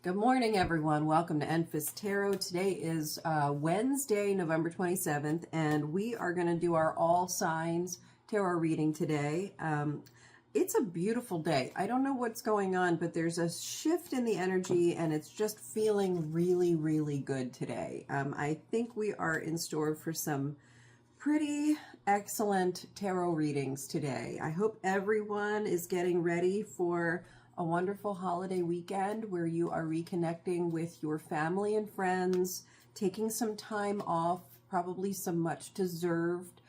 Good morning, everyone. Welcome to Enfys Tarot. Today is Wednesday, November 27th, and we are going to do our all signs tarot reading today. It's a beautiful day. I don't know what's going on, but there's a shift in the energy, and it's just feeling really, really good today. I think we are in store for some pretty excellent tarot readings today. I hope everyone is getting ready for a wonderful holiday weekend where you are reconnecting with your family and friends, taking some time off, probably some much deserved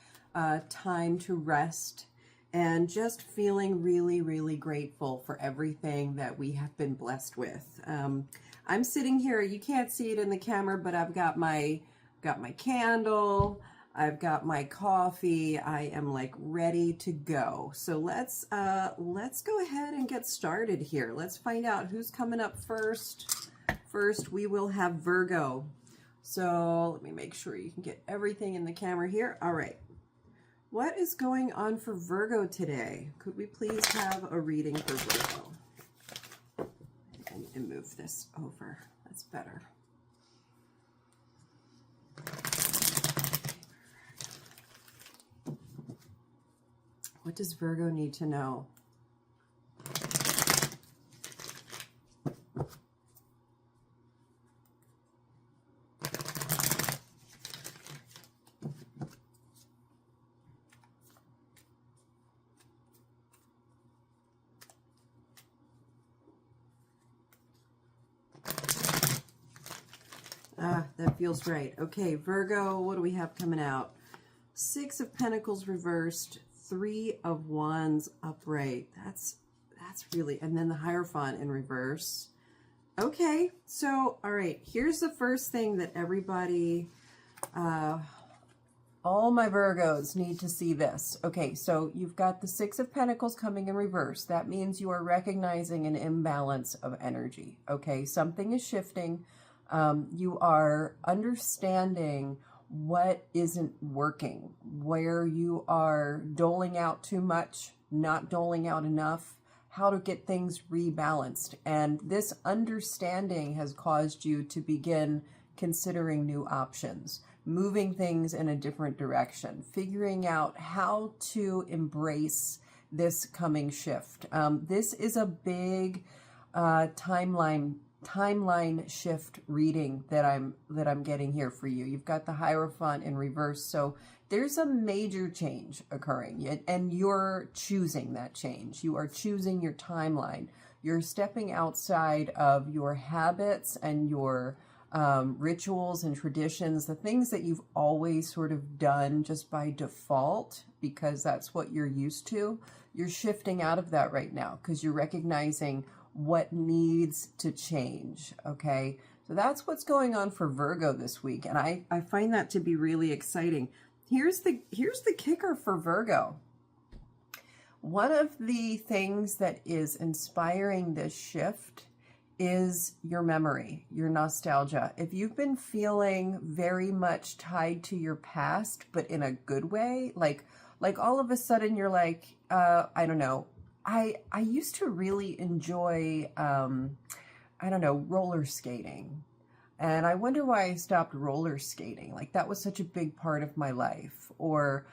time to rest, and just feeling really, really grateful for everything that we have been blessed with. I'm sitting here, you can't see it in the camera, but I've got my candle, I've got my coffee. I am like ready to go. So let's go ahead and get started here. Let's find out who's coming up first. First, we will have Virgo. So let me make sure you can get everything in the camera here. All right. What is going on for Virgo today? Could we please have a reading for Virgo? I need to move this over. That's better. What does Virgo need to know? That feels right. Okay, Virgo, what do we have coming out? Six of Pentacles reversed, Three of Wands upright. That's really, and then the Hierophant in reverse. Okay, so all right, here's the first thing that everybody, all my Virgos need to see this. Okay, so you've got the Six of Pentacles coming in reverse. That means you are recognizing an imbalance of energy. Okay, something is shifting. You are understanding what isn't working, where you are doling out too much, not doling out enough, how to get things rebalanced. And this understanding has caused you to begin considering new options, moving things in a different direction, figuring out how to embrace this coming shift. This is a big timeline shift reading that I'm getting here for you. You've got the Hierophant in reverse, so there's a major change occurring, and you're choosing that change. You are choosing your timeline. You're stepping outside of your habits and your rituals and traditions, the things that you've always sort of done just by default because that's what you're used to. You're shifting out of that right now because you're recognizing what needs to change. Okay, so that's what's going on for Virgo this week, and I find that to be really exciting. Here's the kicker for Virgo. One of the things that is inspiring this shift is your memory, your nostalgia. If you've been feeling very much tied to your past, but in a good way, like all of a sudden you're like, I don't know, I used to really enjoy, I don't know, roller skating. And I wonder why I stopped roller skating. Like that was such a big part of my life. Or,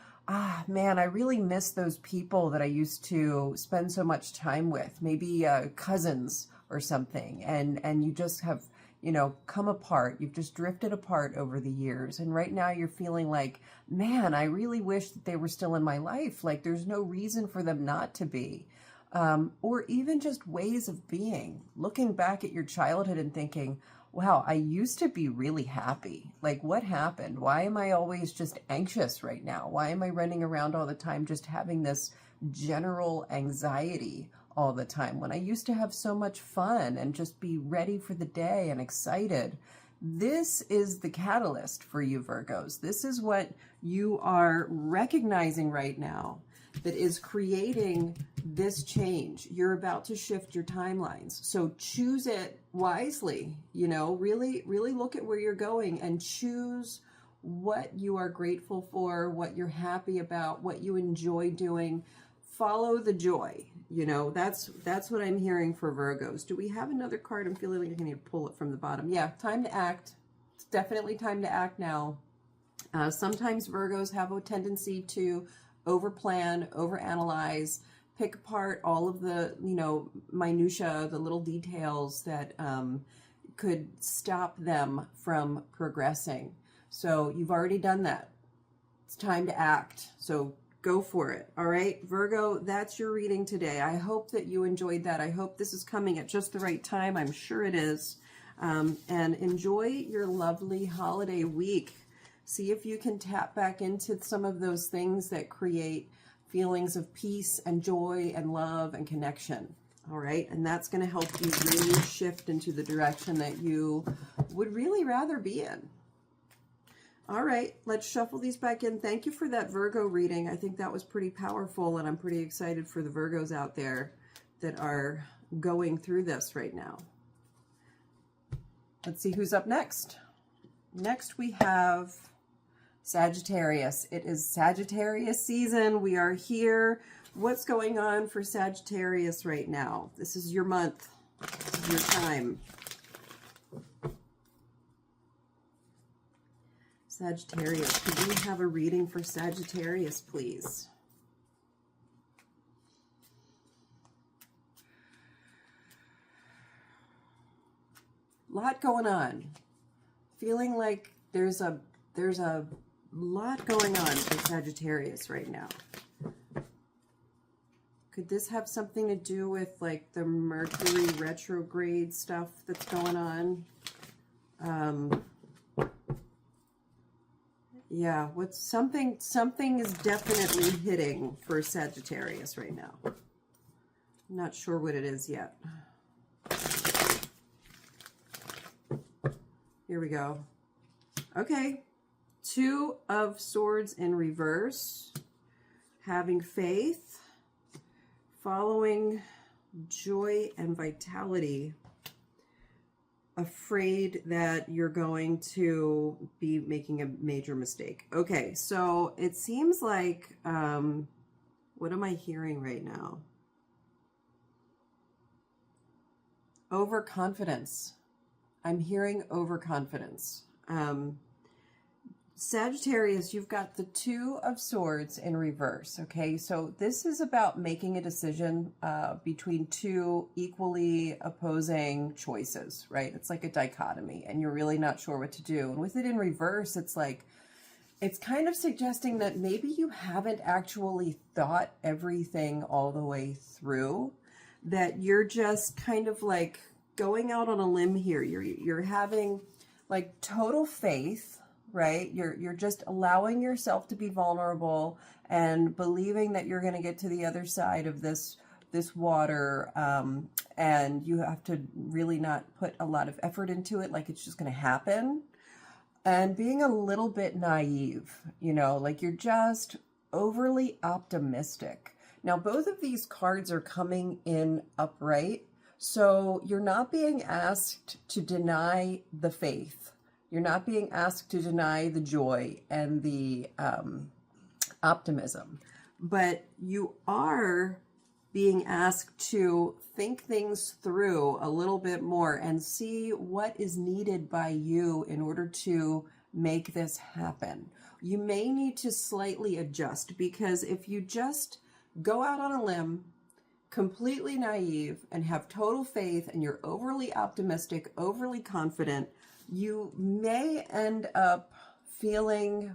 man, I really miss those people that I used to spend so much time with, maybe cousins or something. And you just have, you know, come apart. You've just drifted apart over the years. And right now you're feeling like, man, I really wish that they were still in my life. Like there's no reason for them not to be. Or even just ways of being. Looking back at your childhood and thinking, wow, I used to be really happy. Like what happened? Why am I always just anxious right now? Why am I running around all the time just having this general anxiety all the time when I used to have so much fun and just be ready for the day and excited? This is the catalyst for you Virgos. This is what you are recognizing right now that is creating this change. You're about to shift your timelines. So choose it wisely, you know, really, really look at where you're going and choose what you are grateful for, what you're happy about, what you enjoy doing. Follow the joy. You know, that's what I'm hearing for Virgos. Do we have another card? I'm feeling like I need to pull it from the bottom. Yeah, time to act. It's definitely time to act now. Sometimes Virgos have a tendency to overplan, overanalyze, pick apart all of the, you know, minutia, the little details that could stop them from progressing. So you've already done that. It's time to act. So go for it. All right, Virgo, that's your reading today. I hope that you enjoyed that. I hope this is coming at just the right time. I'm sure it is. And enjoy your lovely holiday week. See if you can tap back into some of those things that create feelings of peace and joy and love and connection. All right, and that's going to help you really shift into the direction that you would really rather be in. All right, let's shuffle these back in. Thank you for that Virgo reading. I think that was pretty powerful, and I'm pretty excited for the Virgos out there that are going through this right now. Let's see who's up next. Next we have Sagittarius. It is Sagittarius season. We are here. What's going on for Sagittarius right now? This is your month. This is your time. Sagittarius, could we have a reading for Sagittarius, please? Lot going on. Feeling like there's a lot going on for Sagittarius right now. Could this have something to do with like the Mercury retrograde stuff that's going on? Yeah, what's something is definitely hitting for Sagittarius right now. I'm not sure what it is yet. Here we go. Okay. Two of Swords in reverse. Having faith. Following joy and vitality. Afraid that you're going to be making a major mistake. Okay, so it seems like, what am I hearing right now? Overconfidence. I'm hearing overconfidence. Sagittarius, you've got the Two of Swords in reverse, okay? So this is about making a decision between two equally opposing choices, right? It's like a dichotomy, and you're really not sure what to do. And with it in reverse, it's like, it's kind of suggesting that maybe you haven't actually thought everything all the way through, that you're just kind of like going out on a limb here. You're having like total faith, right? You're just allowing yourself to be vulnerable and believing that you're going to get to the other side of this water, and you have to really not put a lot of effort into it, like it's just going to happen. And being a little bit naive, you know, like you're just overly optimistic. Now, both of these cards are coming in upright, so you're not being asked to deny the faith. You're not being asked to deny the joy and the optimism, but you are being asked to think things through a little bit more and see what is needed by you in order to make this happen. You may need to slightly adjust, because if you just go out on a limb, completely naive, and have total faith, and you're overly optimistic, overly confident, you may end up feeling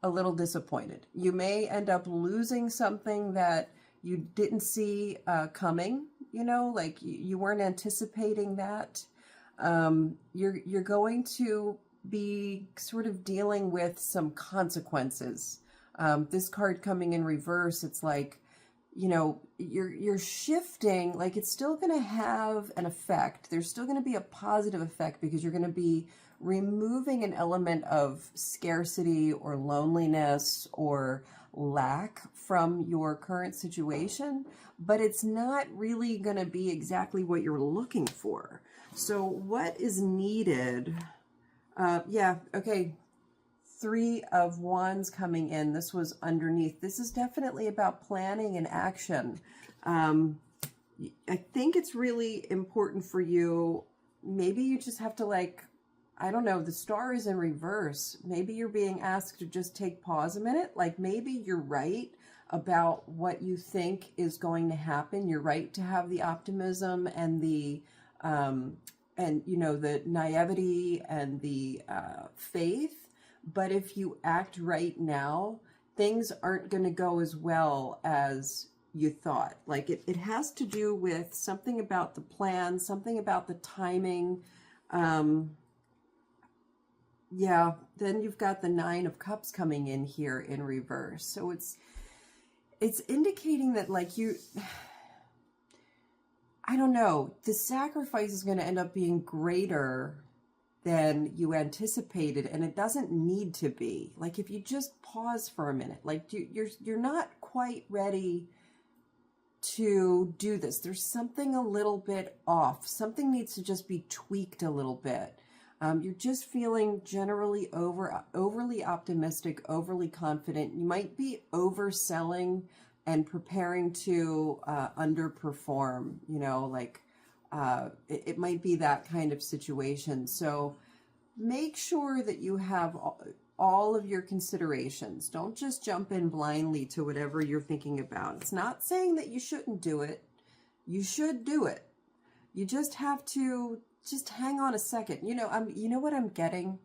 a little disappointed. You may end up losing something that you didn't see coming, you know, like you weren't anticipating that. You're going to be sort of dealing with some consequences. This card coming in reverse, it's like, you know, you're shifting, like it's still going to have an effect. There's still going to be a positive effect, because you're going to be removing an element of scarcity or loneliness or lack from your current situation, but it's not really going to be exactly what you're looking for. So what is needed? Yeah, okay. Three of Wands coming in. This was underneath. This is definitely about planning and action. I think it's really important for you. Maybe you just have to, like, I don't know, the star is in reverse. Maybe you're being asked to just take pause a minute. Like, maybe you're right about what you think is going to happen. You're right to have the optimism and the, and, you know, the naivety and the faith. But if you act right now, things aren't going to go as well as you thought. Like, it has to do with something about the plan, something about the timing. Yeah, then you've got the Nine of Cups coming in here in reverse. So it's indicating that, like, you, I don't know, the sacrifice is going to end up being greater than you anticipated, and it doesn't need to be. Like, if you just pause for a minute, like, you're not quite ready to do this. There's something a little bit off. Something needs to just be tweaked a little bit. You're just feeling generally overly optimistic, overly confident. You might be overselling and preparing to underperform, you know, like it might be that kind of situation. So make sure that you have all of your considerations. Don't just jump in blindly to whatever you're thinking about. It's not saying that you shouldn't do it. You should do it. You just have to just hang on a second. You know what I'm getting?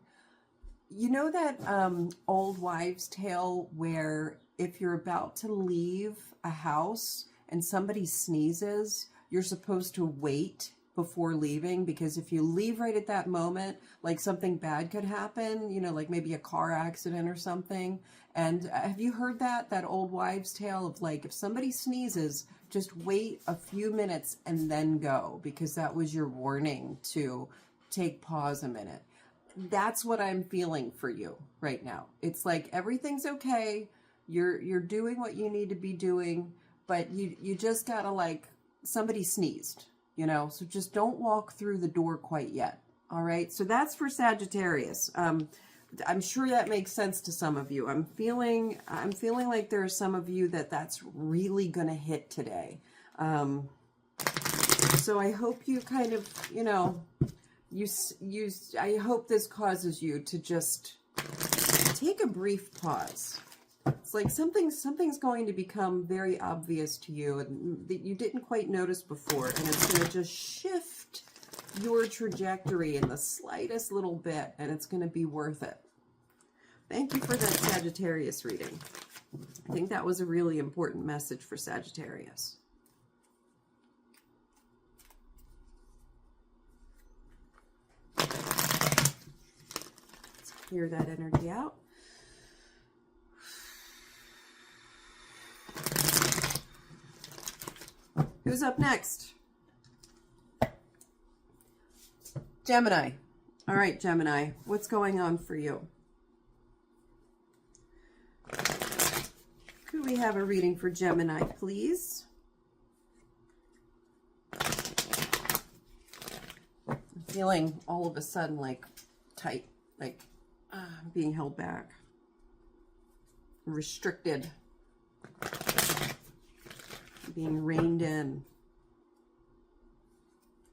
You know that old wives' tale where if you're about to leave a house and somebody sneezes, you're supposed to wait before leaving, because if you leave right at that moment, like, something bad could happen, you know, like maybe a car accident or something. And have you heard that old wives' tale of, like, if somebody sneezes, just wait a few minutes and then go, because that was your warning to take pause a minute. That's what I'm feeling for you right now. It's like everything's okay. You're doing what you need to be doing, but you just gotta, like, somebody sneezed, you know, so just don't walk through the door quite yet. All right. So that's for Sagittarius. I'm sure that makes sense to some of you. I'm feeling like there are some of you that's really going to hit today. So I hope you kind of, you know, I hope this causes you to just take a brief pause. It's like something's going to become very obvious to you and that you didn't quite notice before, and it's going to just shift your trajectory in the slightest little bit, and it's going to be worth it. Thank you for that Sagittarius reading. I think that was a really important message for Sagittarius. Let's clear that energy out. Who's up next? Gemini. All right, Gemini, what's going on for you? Could we have a reading for Gemini, please? I'm feeling all of a sudden like tight, like being held back, restricted, being reined in.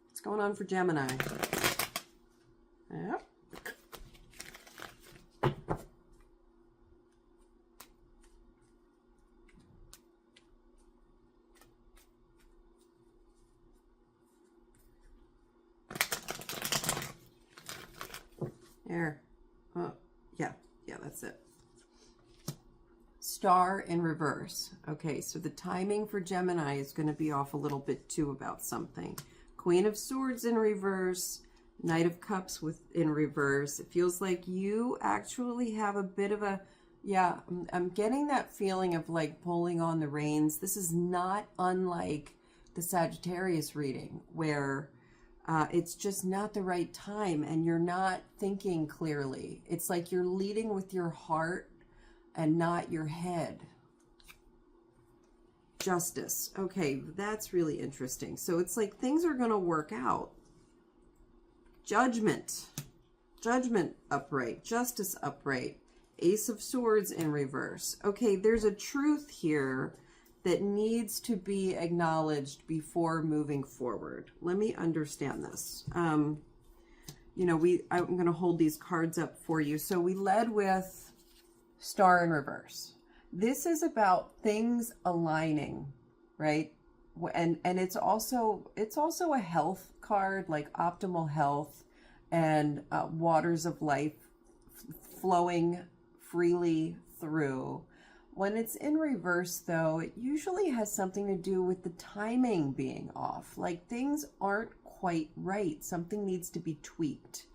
What's going on for Gemini? Yep. There. Oh, yeah, that's it. Star in reverse. Okay, so the timing for Gemini is going to be off a little bit too about something. Queen of Swords in reverse, Knight of Cups in reverse. It feels like you actually have a bit of a, yeah, I'm getting that feeling of like pulling on the reins. This is not unlike the Sagittarius reading where it's just not the right time and you're not thinking clearly. It's like you're leading with your heart and not your head. Justice. Okay, that's really interesting. So it's like things are going to work out. Judgment. Judgment upright. Justice upright. Ace of Swords in reverse. Okay, there's a truth here that needs to be acknowledged before moving forward. Let me understand this. You know, I'm going to hold these cards up for you. So we led with Star in reverse. This is about things aligning, right? And it's also a health card, like optimal health and waters of life flowing freely through. When it's in reverse, though, it usually has something to do with the timing being off. Like things aren't quite right. Something needs to be tweaked.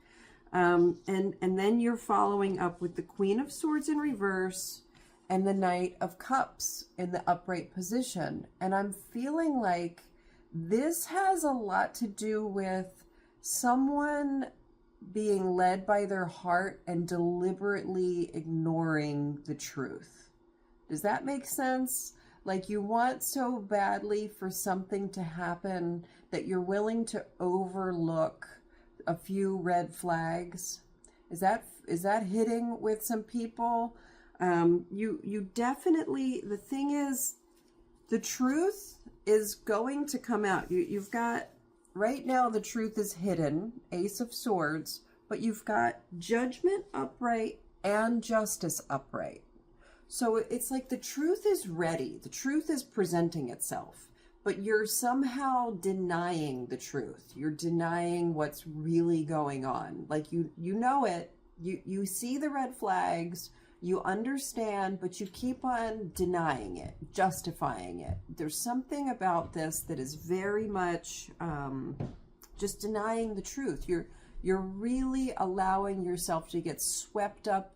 And then you're following up with the Queen of Swords in reverse and the Knight of Cups in the upright position. And I'm feeling like this has a lot to do with someone being led by their heart and deliberately ignoring the truth. Does that make sense? Like you want so badly for something to happen that you're willing to overlook a few red flags. Is that hitting with some people? You definitely, the thing is, the truth is going to come out. You've got, right now the truth is hidden, Ace of Swords, but you've got Judgment upright and Justice upright. So it's like the truth is ready. The truth is presenting itself, but you're somehow denying the truth. You're denying what's really going on. Like you know it, you see the red flags, you understand, but you keep on denying it, justifying it. There's something about this that is very much just denying the truth. You're really allowing yourself to get swept up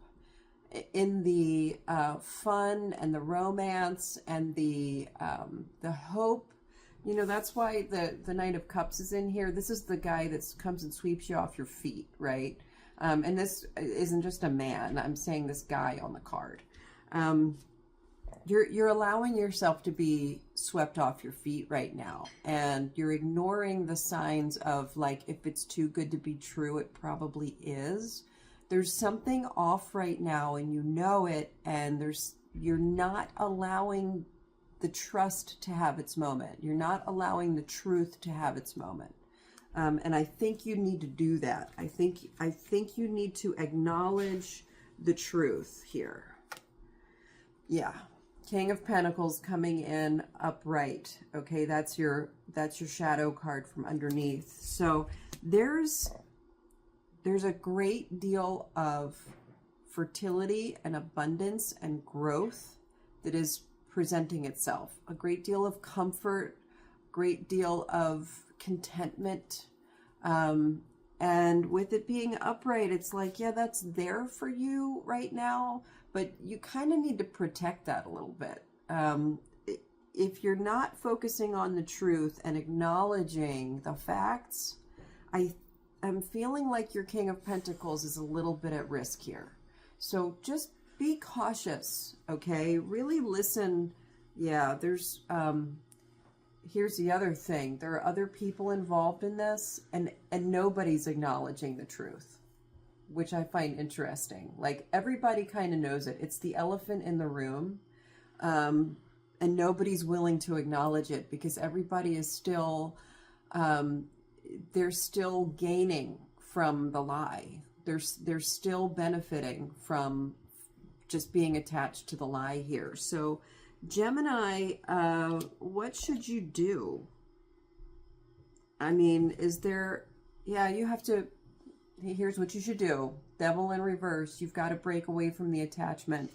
in the fun and the romance and the hope. You know, that's why the Knight of Cups is in here. This is the guy that comes and sweeps you off your feet, right? And this isn't just a man. I'm saying this guy on the card. You're allowing yourself to be swept off your feet right now. And you're ignoring the signs of, like, if it's too good to be true, it probably is. There's something off right now and you know it, and you're not allowing the trust to have its moment. You're not allowing the truth to have its moment. And I think you need to do that. I think you need to acknowledge the truth here. Yeah. King of Pentacles coming in upright. Okay, that's your shadow card from underneath. So there's a great deal of fertility and abundance and growth that is presenting itself. A great deal of comfort, great deal of contentment. And with it being upright, it's like, yeah, that's there for you right now, but you kind of need to protect that a little bit. If you're not focusing on the truth and acknowledging the facts, I'm feeling like your King of Pentacles is a little bit at risk here. So just be cautious, okay? Really listen. Yeah, here's the other thing. There are other people involved in this, and nobody's acknowledging the truth, which I find interesting. Like, everybody kind of knows it. It's the elephant in the room, and nobody's willing to acknowledge it because everybody is still... they're still gaining from the lie. They're still benefiting from just being attached to the lie here. So Gemini, what should you do? I mean, is there, yeah, you have to, here's what you should do. Devil in reverse. You've got to break away from the attachment.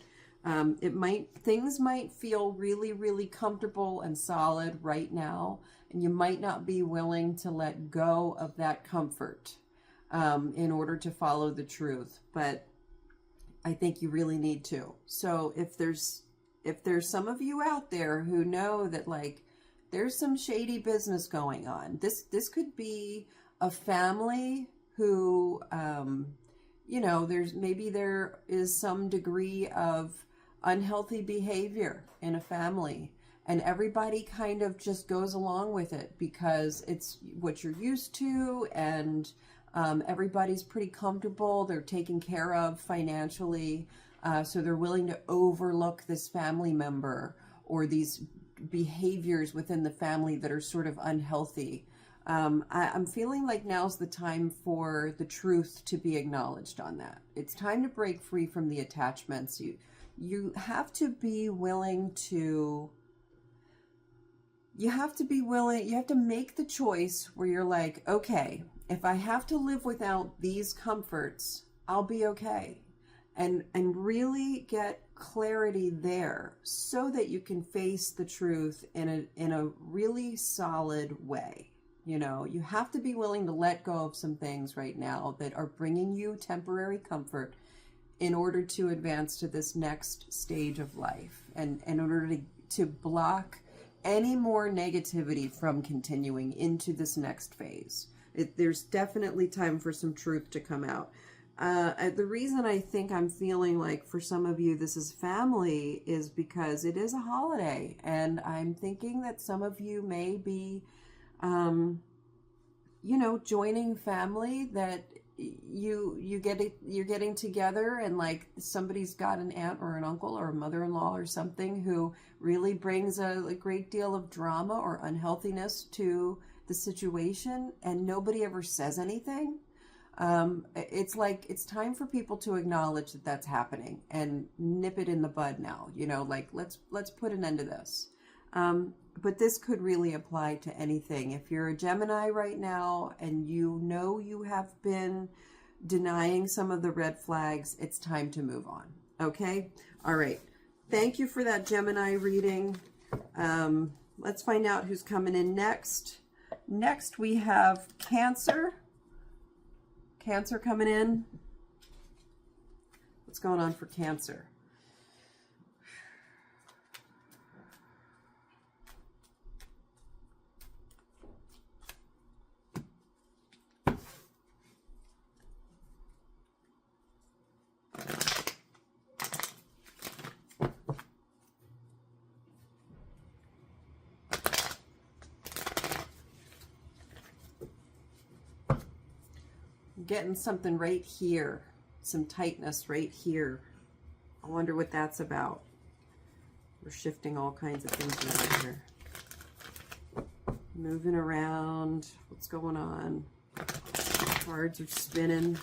Things might feel really, really comfortable and solid right now, and you might not be willing to let go of that comfort in order to follow the truth. But I think you really need to. So if there's some of you out there who know that, like, there's some shady business going on, this could be a family who, you know, there is some degree of unhealthy behavior in a family, and everybody kind of just goes along with it because it's what you're used to, and everybody's pretty comfortable. They're taken care of financially, so they're willing to overlook this family member or these behaviors within the family that are sort of unhealthy. I'm feeling like now's the time for the truth to be acknowledged on that. It's time to break free from the attachments. You have to be willing to, you have to make the choice where you're like, okay, if I have to live without these comforts, I'll be okay. And really get clarity there so that you can face the truth in a really solid way. You know, you have to be willing to let go of some things right now that are bringing you temporary comfort in order to advance to this next stage of life, and in order to block any more negativity from continuing into this next phase. There's definitely time for some truth to come out. The reason I think I'm feeling like for some of you this is family is because it is a holiday, and I'm thinking that some of you may be you know, joining family that you're getting together, and like somebody's got an aunt or an uncle or a mother-in-law or something who really brings a great deal of drama or unhealthiness to the situation, and nobody ever says anything. It's like it's time for people to acknowledge that that's happening and nip it in the bud now. You know, like let's put an end to this. But this could really apply to anything. If you're a Gemini right now and you know you have been denying some of the red flags, it's time to move on. Okay? All right. Thank you for that Gemini reading. Let's find out who's coming in next. Next we have Cancer. Cancer coming in. What's going on for Cancer? Getting something right here, some tightness right here. I wonder what that's about. We're shifting all kinds of things around here. Moving around. What's going on? Cards are spinning.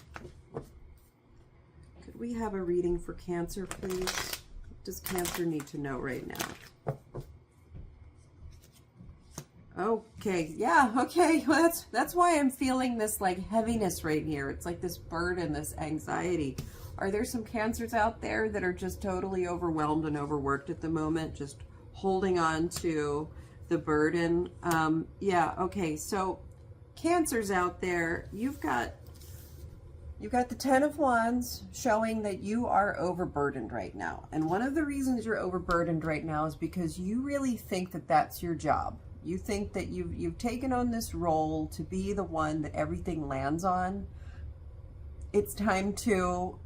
Could we have a reading for Cancer, please? What does Cancer need to know right now? Okay, yeah, okay. Well, that's why I'm feeling this like heaviness right here. It's like this burden, this anxiety. Are there some Cancers out there that are just totally overwhelmed and overworked at the moment, just holding on to the burden? Yeah, okay. So Cancers out there, you've got the Ten of Wands showing that you are overburdened right now. And one of the reasons you're overburdened right now is because you really think that that's your job. You think that you've taken on this role to be the one that everything lands on. It's time to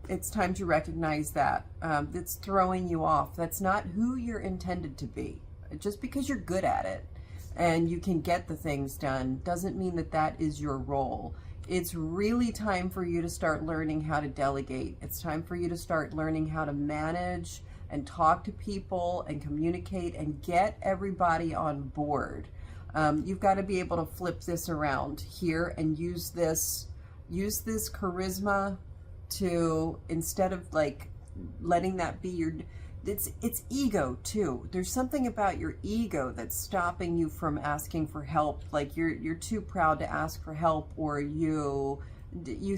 recognize that. It's throwing you off. That's not who you're intended to be. Just because you're good at it and you can get the things done doesn't mean that that is your role. It's really time for you to start learning how to delegate. It's time for you to start learning how to manage and talk to people and communicate and get everybody on board. You've got to be able to flip this around here and use this charisma to, instead of like letting that be your, it's ego too. There's something about your ego that's stopping you from asking for help. Like you're too proud to ask for help, or you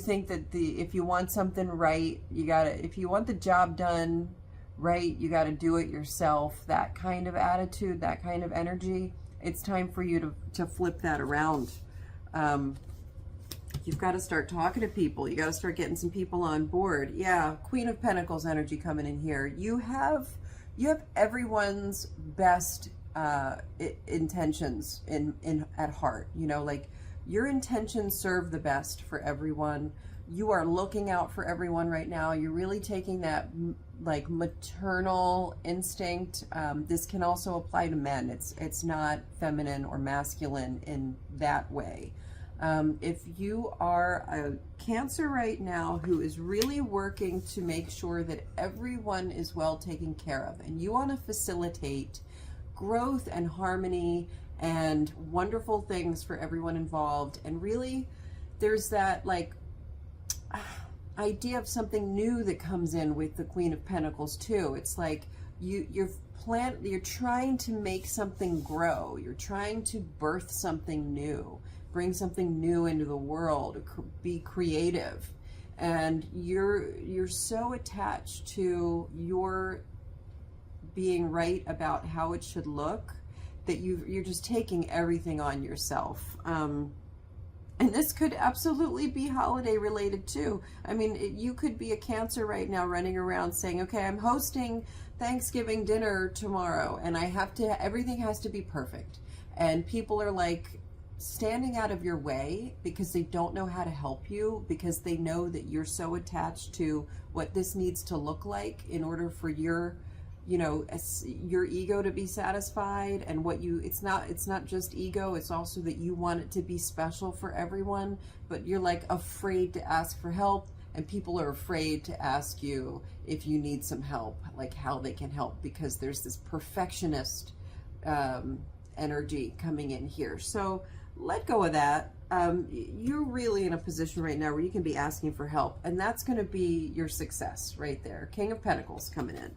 think that if you want something right, if you want the job done right, you got to do it yourself. That kind of attitude, that kind of energy, it's time for you to flip that around. You've got to start talking to people. You got to start getting some people on board. Yeah, Queen of Pentacles energy coming in here. You have everyone's best intentions at heart. You know, like your intentions serve the best for everyone. You are looking out for everyone right now. You're really taking that like maternal instinct. This can also apply to men. It's not feminine or masculine in that way. If you are a Cancer right now who is really working to make sure that everyone is well taken care of, and you want to facilitate growth and harmony and wonderful things for everyone involved. And really, there's that like idea of something new that comes in with the Queen of Pentacles too. It's like you're trying to make something grow. You're trying to birth something new, bring something new into the world, be creative. And you're so attached to your being right about how it should look that you're just taking everything on yourself. And this could absolutely be holiday related too. I mean, you could be a Cancer right now running around saying, okay, I'm hosting Thanksgiving dinner tomorrow and everything has to be perfect. And people are like standing out of your way because they don't know how to help you, because they know that you're so attached to what this needs to look like in order for your ego to be satisfied. And it's not just ego, it's also that you want it to be special for everyone, but you're like afraid to ask for help, and people are afraid to ask you if you need some help, like how they can help, because there's this perfectionist energy coming in here. So let go of that. You're really in a position right now where you can be asking for help, and that's going to be your success right there. King of Pentacles coming in.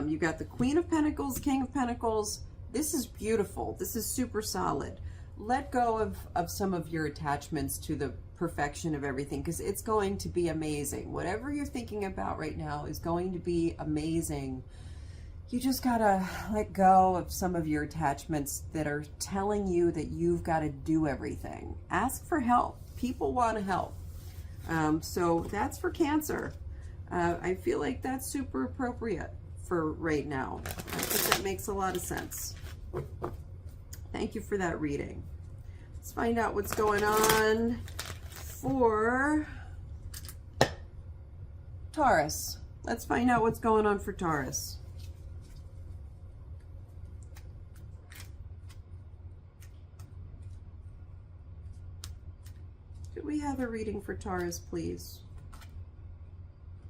You got the Queen of Pentacles, King of Pentacles. This is beautiful. This is super solid. Let go of some of your attachments to the perfection of everything, because it's going to be amazing. Whatever you're thinking about right now is going to be amazing. You just gotta let go of some of your attachments that are telling you that you've got to do everything. Ask for help. People want to help. So that's for Cancer. I feel like that's super appropriate for right now. I think that makes a lot of sense. Thank you for that reading. Let's find out what's going on for Taurus. Let's find out what's going on for Taurus. Could we have a reading for Taurus, please?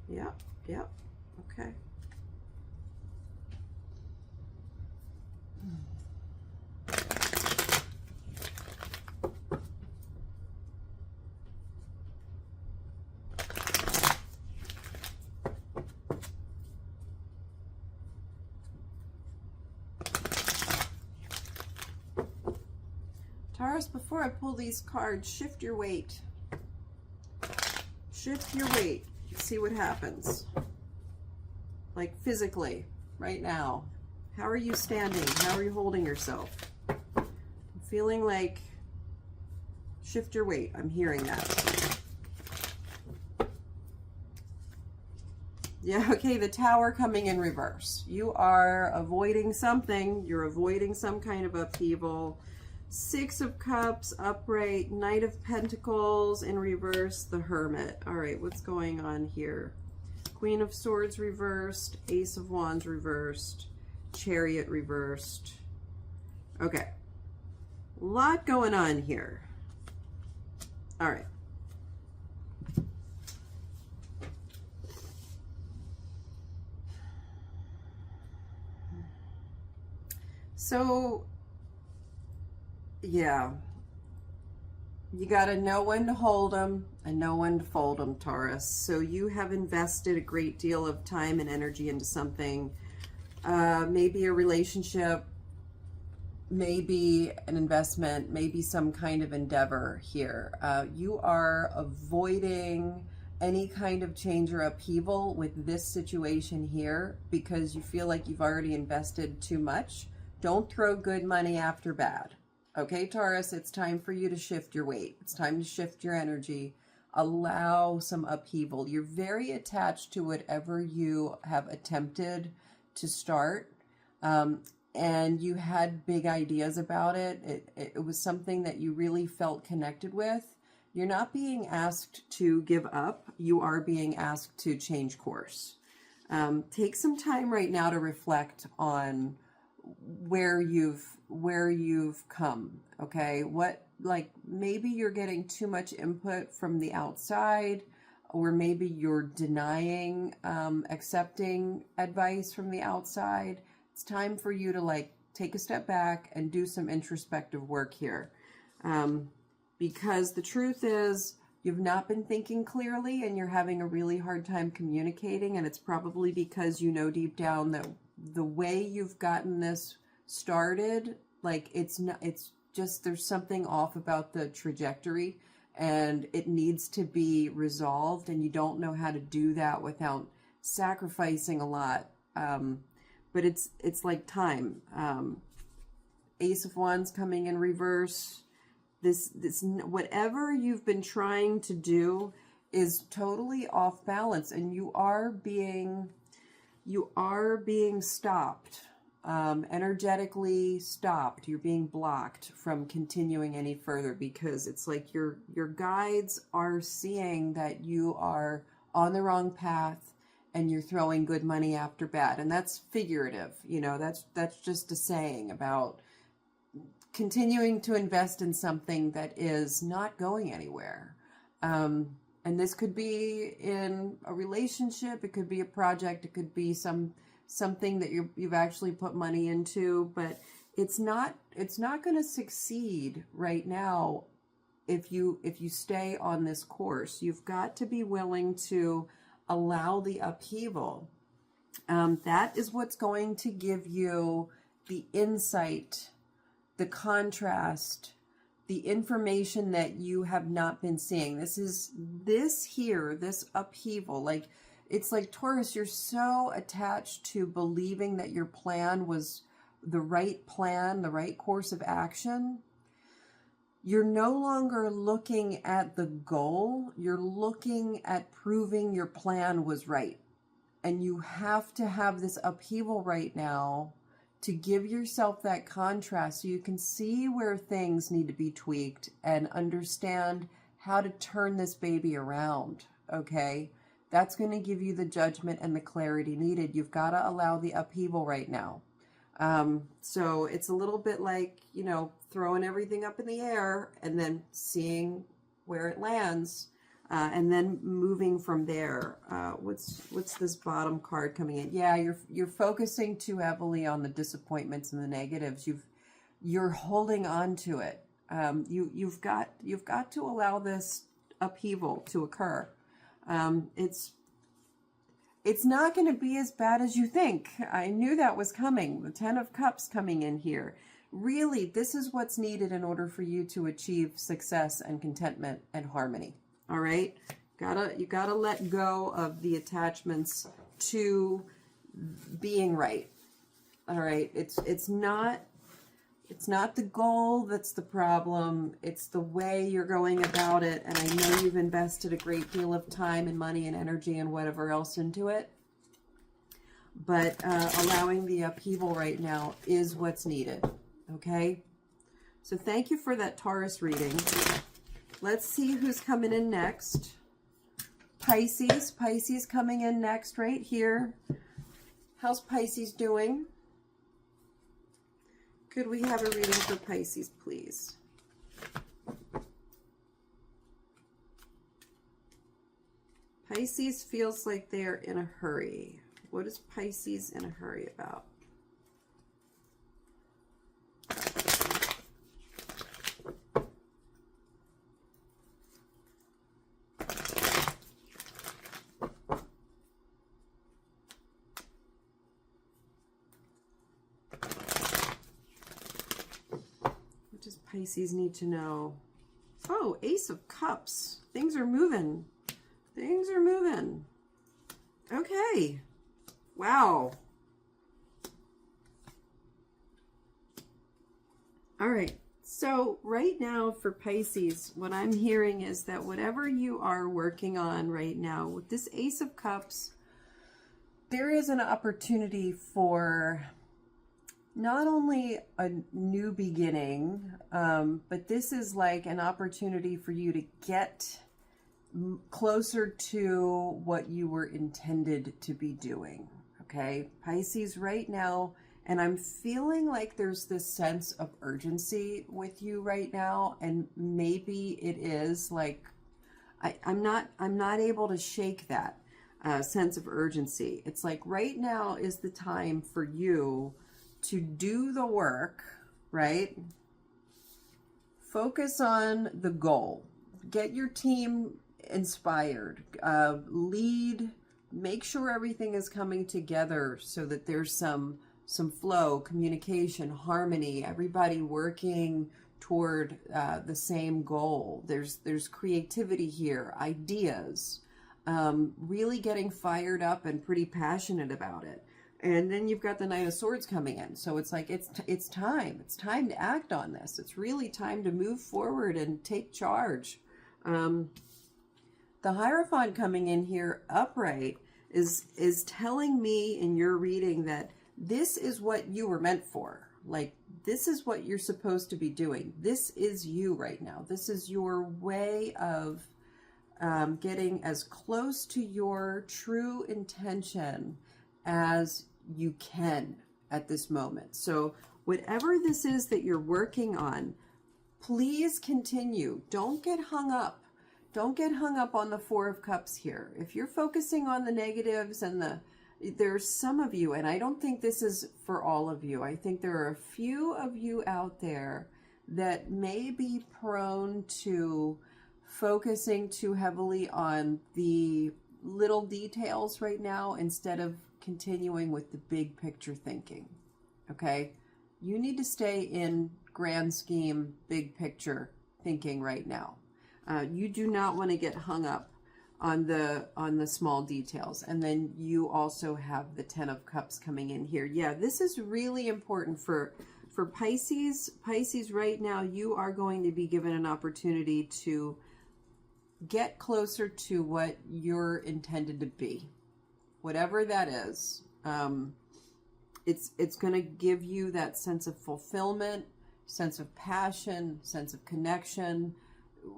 Yep, okay. Taurus, before I pull these cards, shift your weight. Shift your weight. See what happens. Like physically, right now. How are you standing? How are you holding yourself? I'm feeling like shift your weight. I'm hearing that. Yeah, okay, the Tower coming in reverse. You are avoiding something. You're avoiding some kind of upheaval. Six of Cups, upright. Knight of Pentacles in reverse. The Hermit. All right, what's going on here? Queen of Swords reversed. Ace of Wands reversed. Chariot reversed. Okay. A lot going on here. All right. So, yeah. You got to know when to hold them and know when to fold them, Taurus. So you have invested a great deal of time and energy into something. Maybe a relationship, maybe an investment, maybe some kind of endeavor here. You are avoiding any kind of change or upheaval with this situation here because you feel like you've already invested too much. Don't throw good money after bad. Okay, Taurus, it's time for you to shift your weight. It's time to shift your energy. Allow some upheaval. You're very attached to whatever you have attempted to start, and you had big ideas about it. It was something that you really felt connected with. You're not being asked to give up. You are being asked to change course. Take some time right now to reflect on where you've come. Okay, maybe you're getting too much input from the outside, or maybe you're denying accepting advice from the outside. It's time for you to take a step back and do some introspective work here. Because the truth is, you've not been thinking clearly and you're having a really hard time communicating, and it's probably because you know deep down that the way you've gotten this started, like it's just, there's something off about the trajectory and it needs to be resolved, and you don't know how to do that without sacrificing a lot. But it's like time. Ace of Wands coming in reverse. This whatever you've been trying to do is totally off balance, and you are being stopped, energetically stopped. You're being blocked from continuing any further, because it's like your guides are seeing that you are on the wrong path and you're throwing good money after bad. And that's figurative, you know, that's just a saying about continuing to invest in something that is not going anywhere. And this could be in a relationship, it could be a project, it could be something that you've actually put money into, but it's not going to succeed right now if you stay on this course. You've got to be willing to allow the upheaval. That is what's going to give you the insight, the contrast, the information that you have not been seeing. This upheaval, like, it's like, Taurus, you're so attached to believing that your plan was the right plan, the right course of action. You're no longer looking at the goal. You're looking at proving your plan was right. And you have to have this upheaval right now to give yourself that contrast so you can see where things need to be tweaked and understand how to turn this baby around, okay? That's going to give you the judgment and the clarity needed. You've got to allow the upheaval right now. So it's a little bit like, you know, throwing everything up in the air and then seeing where it lands, and then moving from there. What's this bottom card coming in? Yeah, you're focusing too heavily on the disappointments and the negatives. You're holding on to it. You've got to allow this upheaval to occur. It's not going to be as bad as you think. I knew that was coming. The 10 of Cups coming in here. Really, this is what's needed in order for you to achieve success and contentment and harmony. All right? You gotta let go of the attachments to being right. All right? It's not the goal that's the problem. It's the way you're going about it. And I know you've invested a great deal of time and money and energy and whatever else into it. But allowing the upheaval right now is what's needed. Okay? So thank you for that Taurus reading. Let's see who's coming in next. Pisces. Pisces coming in next right here. How's Pisces doing? Could we have a reading for Pisces, please? Pisces feels like they're in a hurry. What is Pisces in a hurry about? Pisces need to know. Oh, Ace of Cups. Things are moving. Things are moving. Okay. Wow. All right. So right now for Pisces, what I'm hearing is that whatever you are working on right now with this Ace of Cups, there is an opportunity for not only a new beginning, but this is like an opportunity for you to get closer to what you were intended to be doing. Okay, Pisces right now, and I'm feeling like there's this sense of urgency with you right now, and maybe it is like I'm not able to shake that sense of urgency. It's like right now is the time for you to do the work, right? Focus on the goal. Get your team inspired. Lead. Make sure everything is coming together so that there's some flow, communication, harmony, everybody working toward the same goal. There's creativity here, ideas, really getting fired up and pretty passionate about it. And then you've got the Knight of Swords coming in. So it's like, it's time. It's time to act on this. It's really time to move forward and take charge. The Hierophant coming in here upright is telling me in your reading that this is what you were meant for. Like, this is what you're supposed to be doing. This is you right now. This is your way of getting as close to your true intention as you can at this moment. So whatever this is that you're working on, please continue. Don't get hung up. Don't get hung up on the Four of Cups here. If you're focusing on the negatives and there's some of you, and I don't think this is for all of you. I think there are a few of you out there that may be prone to focusing too heavily on the little details right now instead of continuing with the big picture thinking. Okay? You need to stay in grand scheme, big picture thinking right now. You do not want to get hung up on the small details. And then you also have the Ten of Cups coming in here. Yeah, this is really important for Pisces. Pisces, right now, you are going to be given an opportunity to get closer to what you're intended to be. Whatever that is. It's going to give you that sense of fulfillment, sense of passion, sense of connection.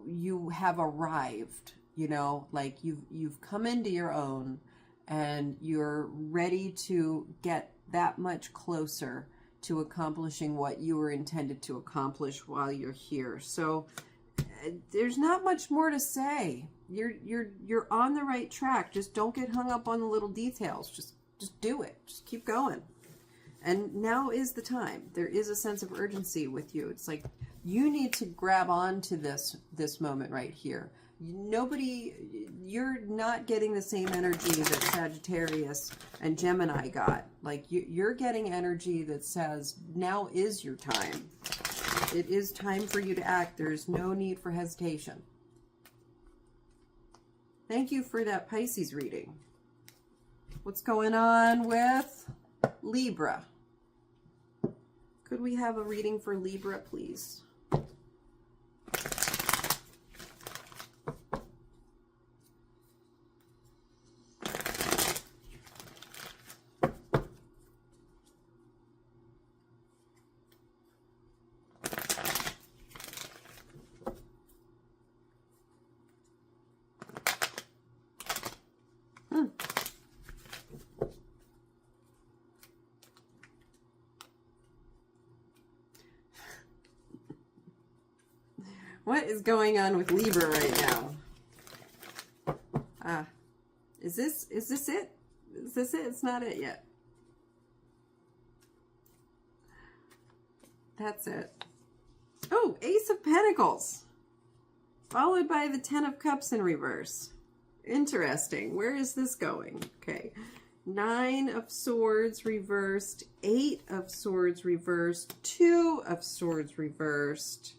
You have arrived, you know, like you've come into your own and you're ready to get that much closer to accomplishing what you were intended to accomplish while you're here. So there's not much more to say. You're on the right track. Just don't get hung up on the little details. Just do it. Just keep going. And now is the time. There is a sense of urgency with you. It's like you need to grab on to this moment right here. You're not getting the same energy that Sagittarius and Gemini got. Like you're getting energy that says now is your time. It is time for you to act. There's no need for hesitation. Thank you for that Pisces reading. What's going on with Libra? Could we have a reading for Libra, please? What is going on with Libra right now? Is this it? Is this it? It's not it yet. That's it. Oh, Ace of Pentacles. Followed by the Ten of Cups in reverse. Interesting. Where is this going? Okay. 9 of Swords reversed. 8 of Swords reversed. 2 of Swords reversed.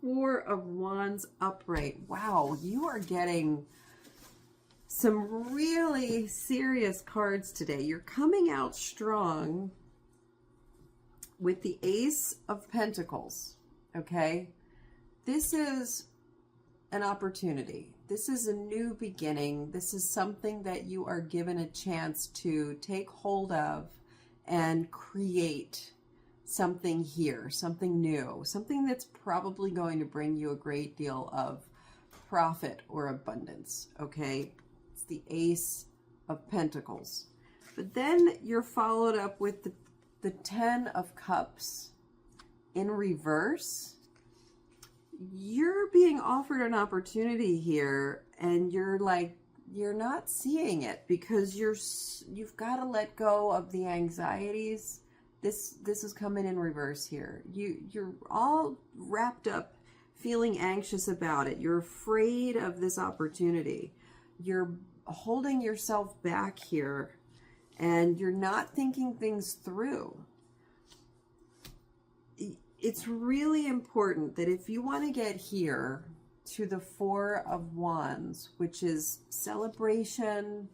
4 of Wands upright. Wow, you are getting some really serious cards today. You're coming out strong with the Ace of Pentacles, okay? This is an opportunity. This is a new beginning. This is something that you are given a chance to take hold of and create something here, something new, something that's probably going to bring you a great deal of profit or abundance, okay? It's the Ace of Pentacles. But then you're followed up with the Ten of Cups in reverse. You're being offered an opportunity here, and you're like, you're not seeing it because you've got to let go of the anxieties This is coming in reverse here. You're all wrapped up, feeling anxious about it. You're afraid of this opportunity. You're holding yourself back here, and you're not thinking things through. It's really important that if you want to get here to the Four of Wands, which is celebration,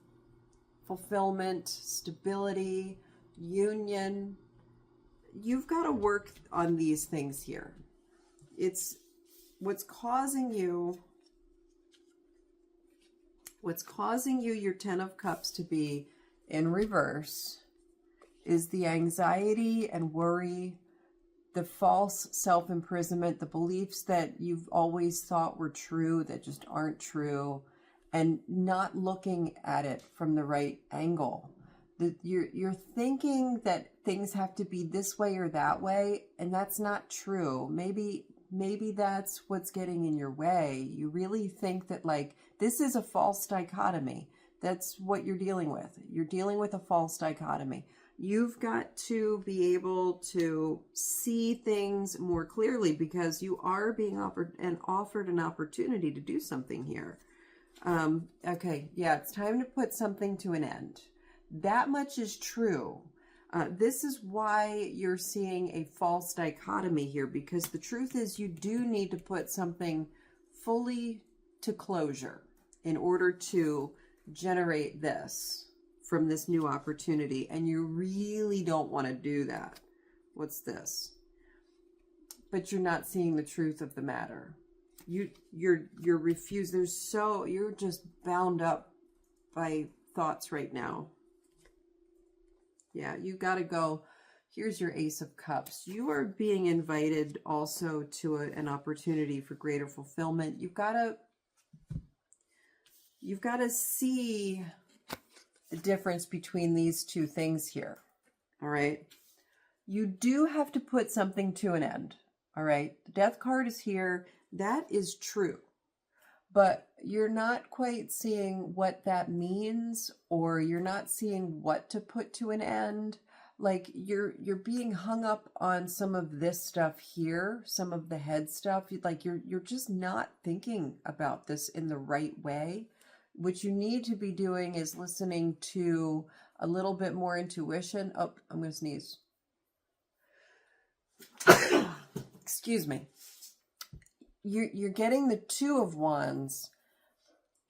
fulfillment, stability, union, you've got to work on these things here. It's what's causing you your Ten of Cups to be in reverse is the anxiety and worry, the false self-imprisonment, the beliefs that you've always thought were true that just aren't true, and not looking at it from the right angle. You're thinking that things have to be this way or that way, and that's not true. Maybe that's what's getting in your way. You really think that, like, this is a false dichotomy. That's what you're dealing with. You're dealing with a false dichotomy. You've got to be able to see things more clearly because you are being offered an opportunity to do something here. Okay, yeah, it's time to put something to an end. That much is true. This is why you're seeing a false dichotomy here, because the truth is you do need to put something fully to closure in order to generate this from this new opportunity, and you really don't want to do that. What's this? But you're not seeing the truth of the matter. You're refused. You're just bound up by thoughts right now. Yeah, you got to go. Here's your Ace of Cups. You are being invited also to an opportunity for greater fulfillment. You've got to see the difference between these two things here. All right. You do have to put something to an end. All right. The Death card is here. That is true. But you're not quite seeing what that means, or you're not seeing what to put to an end. Like you're being hung up on some of this stuff here, some of the head stuff. Like you're just not thinking about this in the right way. What you need to be doing is listening to a little bit more intuition. Oh, I'm going to sneeze. Excuse me. You're getting the Two of Wands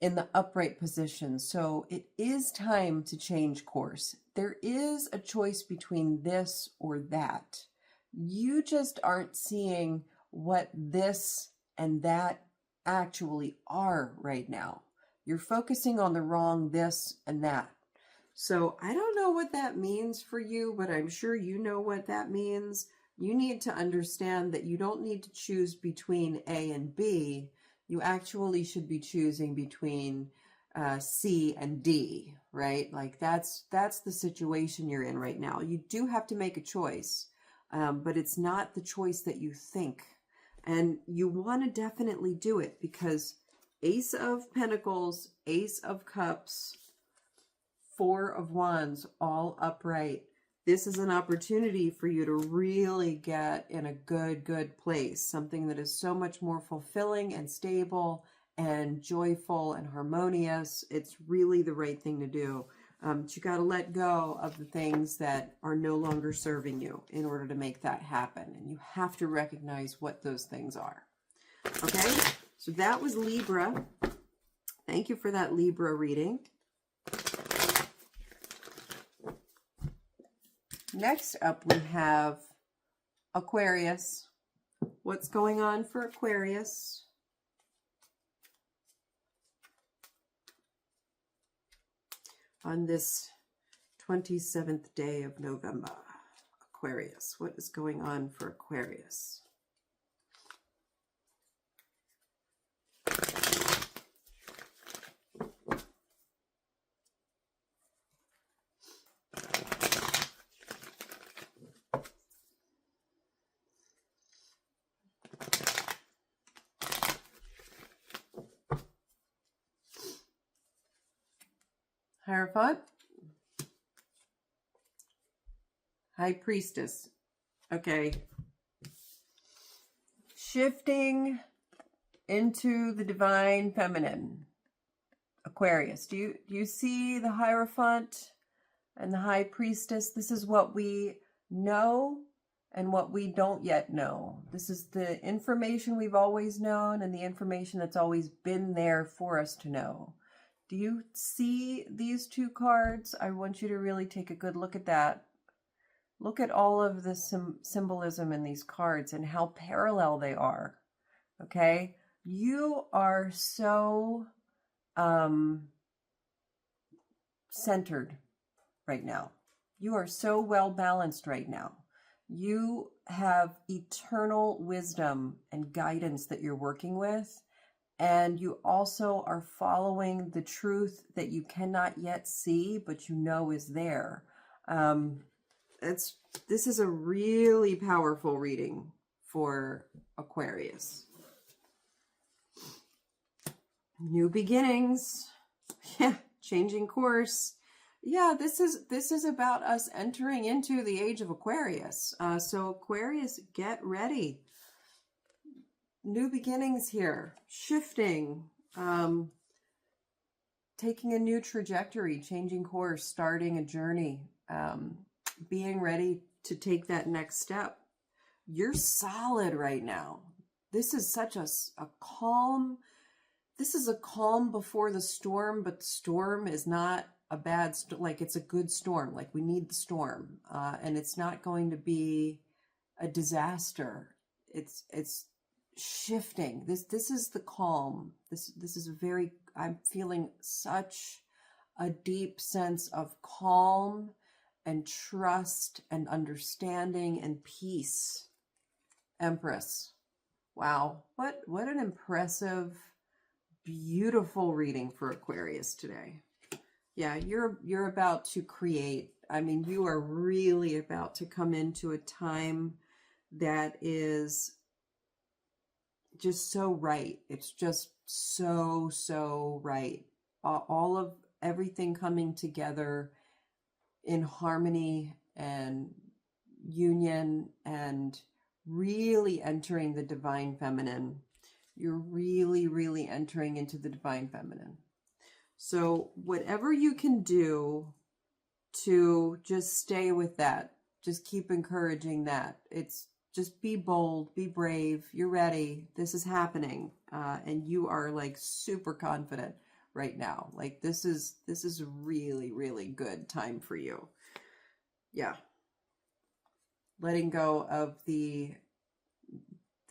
in the upright position. So it is time to change course. There is a choice between this or that. You just aren't seeing what this and that actually are right now. You're focusing on the wrong this and that. So I don't know what that means for you, but I'm sure you know what that means. You need to understand that you don't need to choose between A and B. You actually should be choosing between C and D, right? Like that's the situation you're in right now. You do have to make a choice, but it's not the choice that you think. And you want to definitely do it because Ace of Pentacles, Ace of Cups, Four of Wands, all upright. This is an opportunity for you to really get in a good place. Something that is so much more fulfilling and stable and joyful and harmonious. It's really the right thing to do. But you got to let go of the things that are no longer serving you in order to make that happen. And you have to recognize what those things are. Okay? So that was Libra. Thank you for that Libra reading. Next up, we have Aquarius. What's going on for Aquarius? On this 27th day of November. Aquarius. What is going on for Aquarius? Hierophant, High Priestess. Okay. Shifting into the divine feminine. Aquarius. Do you see the Hierophant and the High Priestess? This is what we know and what we don't yet know. This is the information we've always known and the information that's always been there for us to know. Do you see these two cards? I want you to really take a good look at that. Look at all of the symbolism in these cards and how parallel they are. Okay? You are so centered right now. You are so well balanced right now. You have eternal wisdom and guidance that you're working with. And you also are following the truth that you cannot yet see, but you know is there. This is a really powerful reading for Aquarius. New beginnings. Yeah, changing course. Yeah, this is about us entering into the age of Aquarius. So Aquarius, get ready. New beginnings here, shifting, taking a new trajectory, changing course, starting a journey, being ready to take that next step. You're solid right now. This is such a calm, this is a calm before the storm, but the storm is not a bad, like it's a good storm. Like we need the storm, and it's not going to be a disaster. It's shifting. This is the calm. This is I'm feeling such a deep sense of calm and trust and understanding and peace. Empress. Wow. What an impressive, beautiful reading for Aquarius today. Yeah, you're about to create. I mean, you are really about to come into a time that is just so right. It's just so right. All of everything coming together in harmony and union and really entering the divine feminine. You're really entering into the divine feminine. So whatever you can do to just stay with that, just keep encouraging that. It's just be bold, be brave. You're ready. This is happening. And you are like super confident right now. Like this is a really good time for you. Yeah. Letting go of the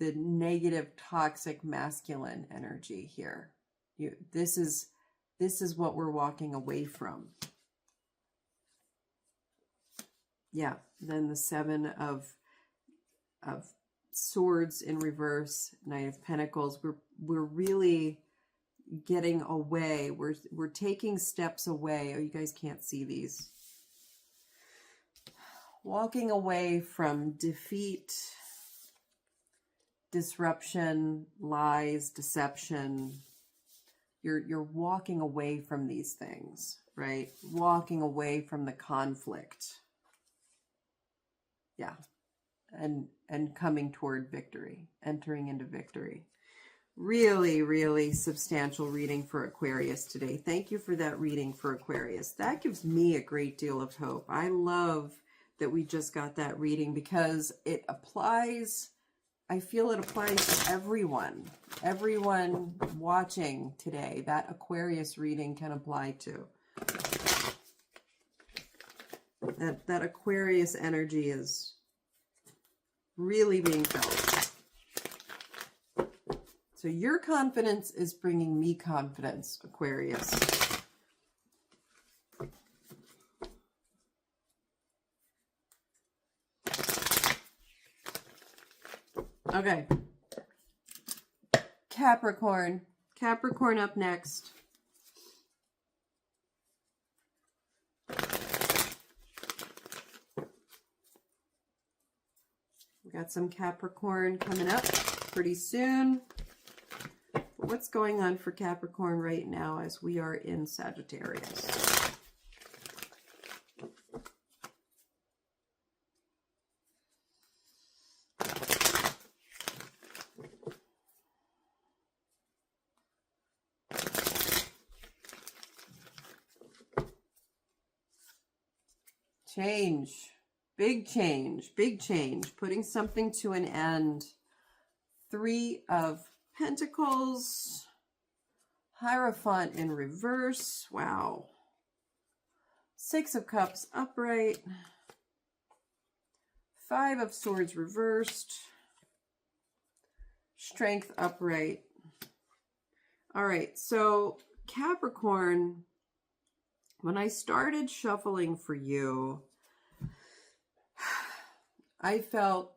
negative, toxic, masculine energy here. This is what we're walking away from. Yeah. Then the Seven of Swords in reverse, Knight of Pentacles. We're really getting away. We're taking steps away. Oh, you guys can't see these. Walking away from defeat, disruption, lies, deception. You're walking away from these things, right? Walking away from the conflict. Yeah. And coming toward victory, entering into victory. Really substantial reading for Aquarius today. Thank you for that reading for Aquarius. That gives me a great deal of hope. I love that we just got that reading because it applies, I feel it applies to everyone. Everyone watching today, that Aquarius reading can apply to. That Aquarius energy is really being felt. So your confidence is bringing me confidence, Aquarius. Okay. Capricorn. Capricorn up next. We got some Capricorn coming up pretty soon. What's going on for Capricorn right now as we are in Sagittarius? Change. Big change. Big change. Putting something to an end. 3 of Pentacles. Hierophant in reverse. Wow. 6 of Cups upright. 5 of Swords reversed. Strength upright. All right, so Capricorn, when I started shuffling for you, I felt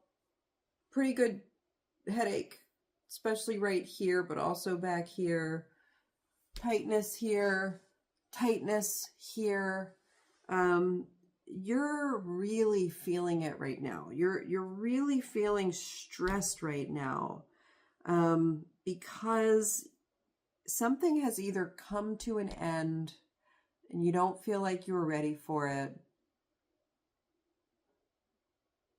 pretty good headache, especially right here, but also back here. Tightness here, tightness here. You're really feeling it right now. You're really feeling stressed right now, because something has either come to an end and you don't feel like you were ready for it.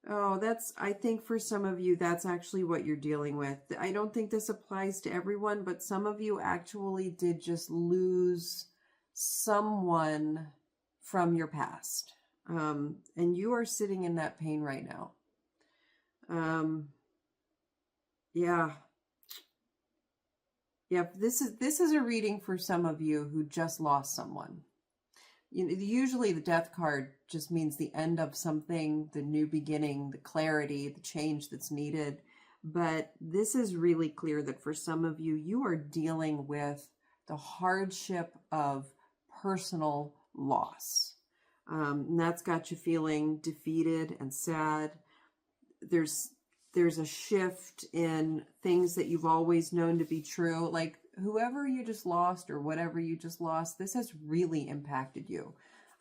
Oh, I think for some of you, that's actually what you're dealing with. I don't think this applies to everyone, but some of you actually did just lose someone from your past. And you are sitting in that pain right now. Yeah. Yeah, this is a reading for some of you who just lost someone. Usually the death card just means the end of something, the new beginning, the clarity, the change that's needed. But this is really clear that for some of you, you are dealing with the hardship of personal loss. And that's got you feeling defeated and sad. There's a shift in things that you've always known to be true. Like whoever you just lost or whatever you just lost, this has really impacted you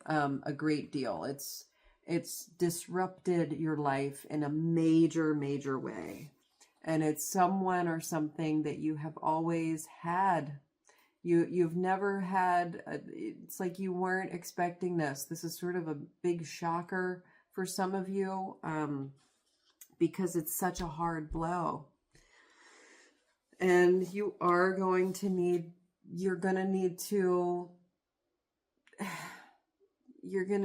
a great deal. It's disrupted your life in a major, major way. And it's someone or something that you have always had. You've never had, it's like you weren't expecting this. This is sort of a big shocker for some of you because it's such a hard blow. And you're going to need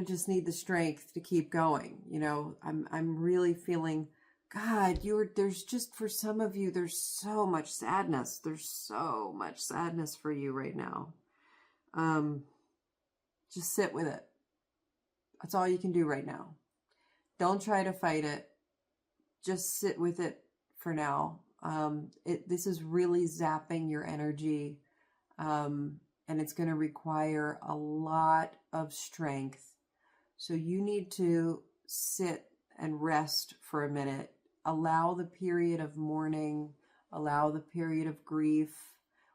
just need the strength to keep going. You know, I'm really feeling, God, there's just, for some of you, there's so much sadness. There's so much sadness for you right now. Just sit with it. That's all you can do right now. Don't try to fight it. Just sit with it for now. This is really zapping your energy. And it's going to require a lot of strength. So you need to sit and rest for a minute. Allow the period of mourning, allow the period of grief,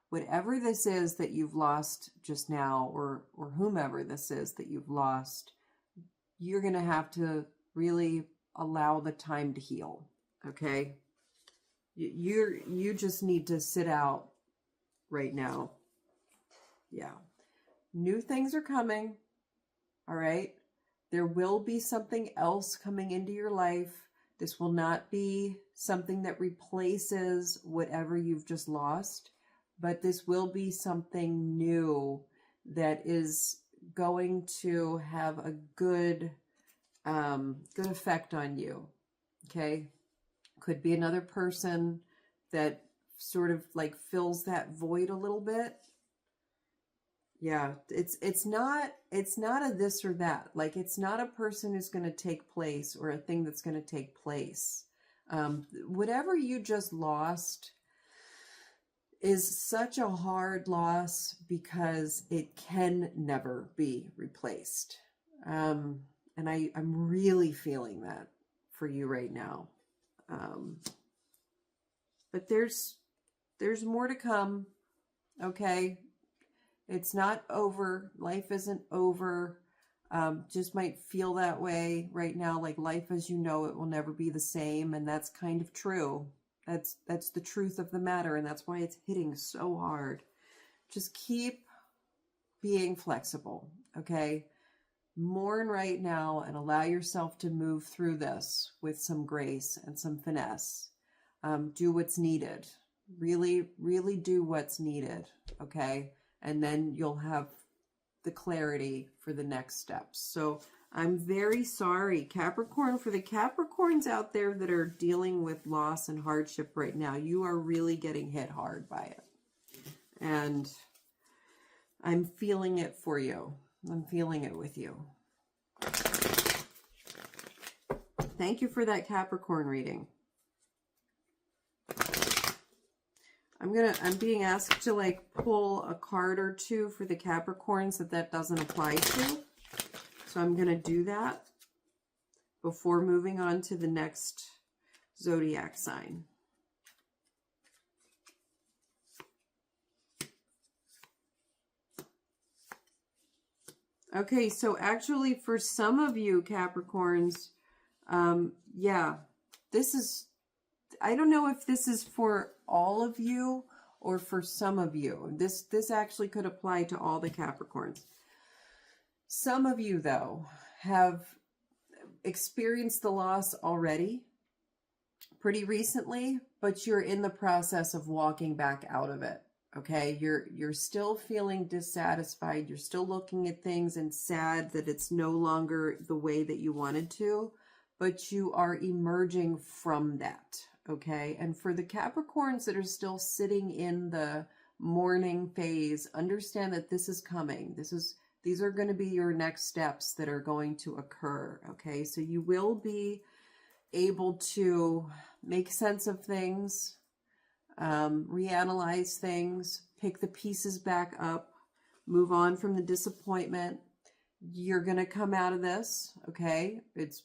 whatever this is that you've lost just now, or whomever this is that you've lost, you're going to have to really allow the time to heal. Okay? You just need to sit out right now. Yeah. New things are coming. All right. There will be something else coming into your life. This will not be something that replaces whatever you've just lost, but this will be something new that is going to have a good effect on you. Okay. Could be another person that sort of like fills that void a little bit. Yeah, it's not a this or that. Like, it's not a person who's going to take place or a thing that's going to take place. Whatever you just lost is such a hard loss because it can never be replaced. And I'm really feeling that for you right now. But there's more to come. Okay. It's not over. Life isn't over. Just might feel that way right now. Like life as you know it will never be the same. And that's kind of true. That's the truth of the matter. And that's why it's hitting so hard. Just keep being flexible. Okay. Mourn right now and allow yourself to move through this with some grace and some finesse. Do what's needed. Really, really do what's needed. Okay. And then you'll have the clarity for the next steps. So I'm very sorry, Capricorn. For the Capricorns out there that are dealing with loss and hardship right now, you are really getting hit hard by it. And I'm feeling it for you. I'm feeling it with you. Thank you for that Capricorn reading. I'm being asked to like pull a card or two for the Capricorns that doesn't apply to. So I'm going to do that before moving on to the next zodiac sign. Okay, so actually for some of you Capricorns, yeah, this is, I don't know if this is for all of you or for some of you. This actually could apply to all the Capricorns. Some of you, though, have experienced the loss already pretty recently, but you're in the process of walking back out of it. Okay, you're still feeling dissatisfied. You're still looking at things and sad that it's no longer the way that you wanted to, but you are emerging from that. Okay, and for the Capricorns that are still sitting in the mourning phase, understand that this is coming. These are going to be your next steps that are going to occur. Okay, so you will be able to make sense of things, reanalyze things, pick the pieces back up, move on from the disappointment. You're going to come out of this, okay? It's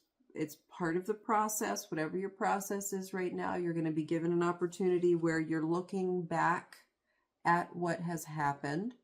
part of the process. Whatever your process is right now, you're going to be given an opportunity where you're looking back at what has happened.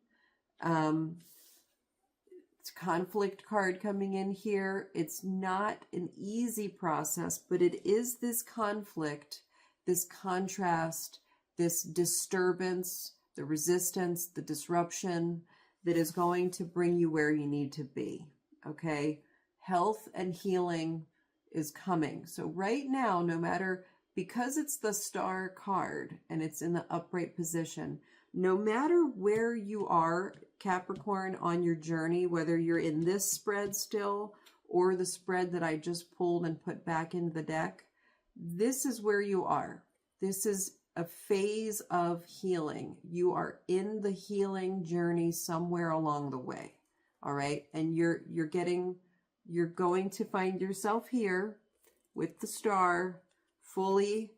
It's a conflict card coming in here. It's not an easy process, but it is this conflict, this contrast, this disturbance, the resistance, the disruption that is going to bring you where you need to be, okay? Health and healing is coming. So right now, no matter, because it's the Star card and it's in the upright position, no matter where you are, Capricorn, on your journey, whether you're in this spread still or the spread that I just pulled and put back into the deck, this is where you are. This is a phase of healing. You are in the healing journey somewhere along the way. All right. And you're going to find yourself here with the Star, fully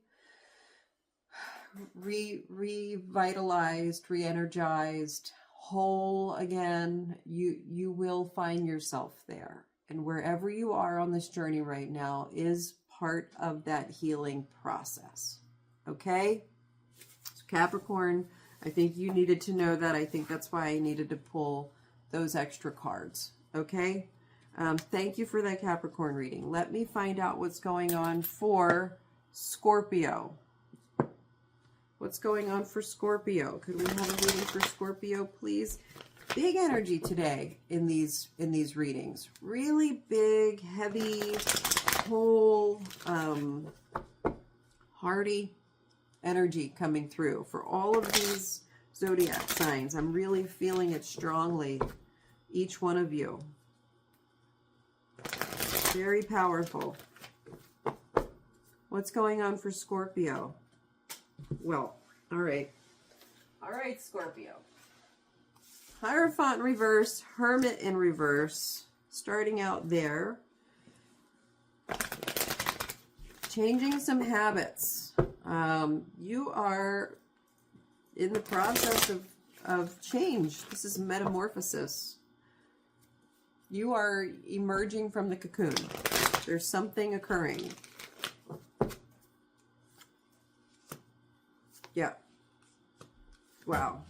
revitalized, re-energized, whole again. You will find yourself there. And wherever you are on this journey right now is part of that healing process. Okay? So Capricorn, I think you needed to know that. I think that's why I needed to pull those extra cards. Okay? Thank you for that Capricorn reading. Let me find out what's going on for Scorpio. What's going on for Scorpio? Could we have a reading for Scorpio, please? Big energy today in these readings. Really big, heavy, whole, hearty energy coming through for all of these zodiac signs. I'm really feeling it strongly, each one of you. Very powerful. What's going on for Scorpio? Well, all right. All right, Scorpio. Hierophant in reverse, Hermit in reverse. Starting out there. Changing some habits. You are in the process of change. This is metamorphosis. You are emerging from the cocoon. There's something occurring. Yeah. Wow.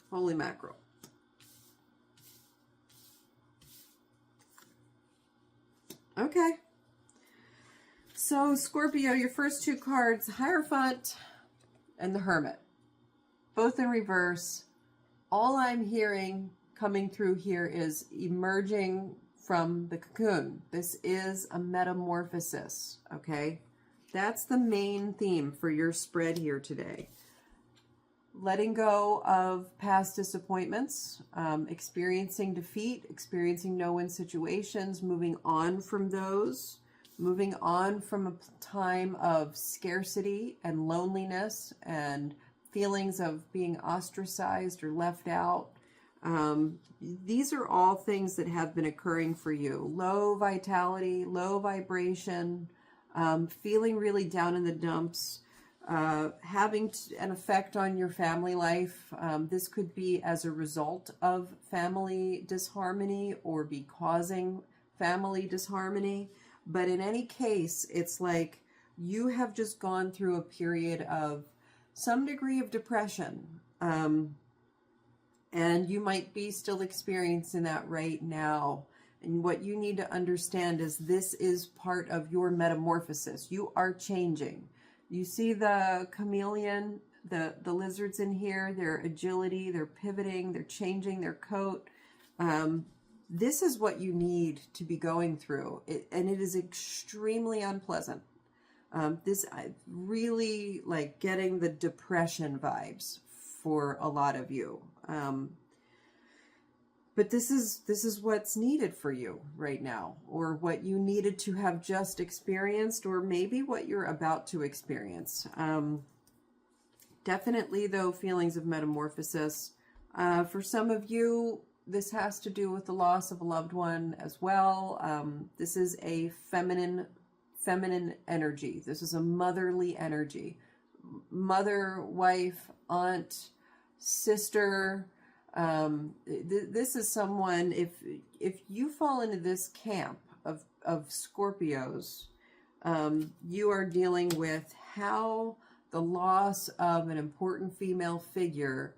Holy mackerel. Okay. So, Scorpio, your first two cards, Hierophant and the Hermit. Both in reverse. All I'm hearing coming through here is emerging from the cocoon. This is a metamorphosis, okay? That's the main theme for your spread here today. letting go of past disappointments, experiencing defeat, experiencing no-win situations, moving on from those, moving on from a time of scarcity and loneliness and feelings of being ostracized or left out. These are all things that have been occurring for you. Low vitality, low vibration, feeling really down in the dumps, having an effect on your family life. This could be as a result of family disharmony or be causing family disharmony. But in any case, it's like you have just gone through a period of some degree of depression. And you might be still experiencing that right now. And what you need to understand is this is part of your metamorphosis. You are changing. You see the chameleon, the lizards in here, their agility, they're pivoting, they're changing their coat. This is what you need to be going through. And it is extremely unpleasant. This really like getting the depression vibes for a lot of you. But this is what's needed for you right now, or what you needed to have just experienced, or maybe what you're about to experience. Definitely, though, feelings of metamorphosis. For some of you, this has to do with the loss of a loved one as well. This is a feminine energy. This is a motherly energy. Mother, wife, aunt, sister. This is someone, if you fall into this camp of Scorpios, you are dealing with how the loss of an important female figure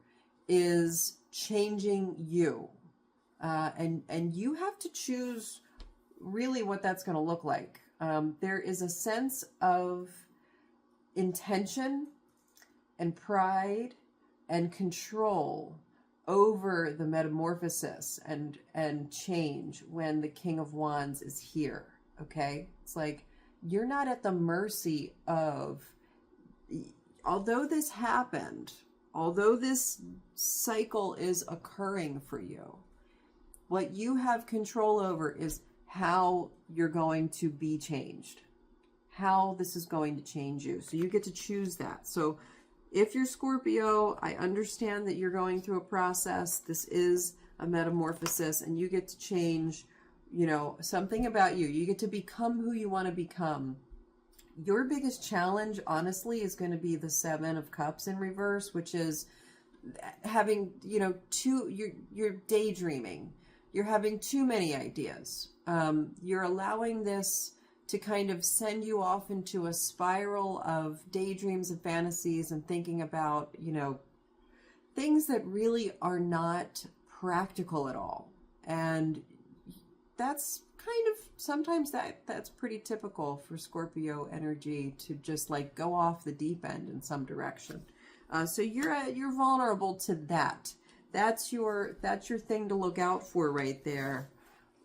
is changing you. And you have to choose really what that's going to look like. There is a sense of intention and pride and control over the metamorphosis and change when the King of Wands is here. Okay? It's like you're not at the mercy of, although this happened, although this cycle is occurring for you, what you have control over is how you're going to be changed, how this is going to change you. So you get to choose that. So if you're Scorpio, I understand that you're going through a process. This is a metamorphosis, and you get to change, you know, something about you. You get to become who you want to become. Your biggest challenge, honestly, is going to be the Seven of Cups in reverse, which is having, you know, you're daydreaming. You're having too many ideas. You're allowing this to kind of send you off into a spiral of daydreams and fantasies and thinking about, you know, things that really are not practical at all. And that's kind of, sometimes that's pretty typical for Scorpio energy, to just like go off the deep end in some direction. So you're vulnerable to that. That's your thing to look out for right there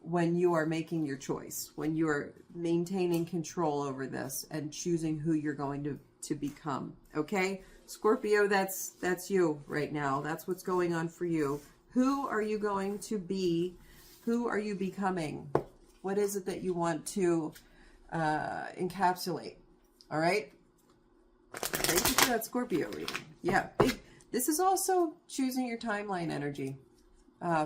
when you are making your choice, when you are maintaining control over this and choosing who you're going to become. Okay, Scorpio, that's you right now. That's what's going on for you. Who are you going to be? Who are you becoming? What is it that you want to encapsulate? All right. Thank you for that Scorpio reading. Yeah, this is also choosing your timeline energy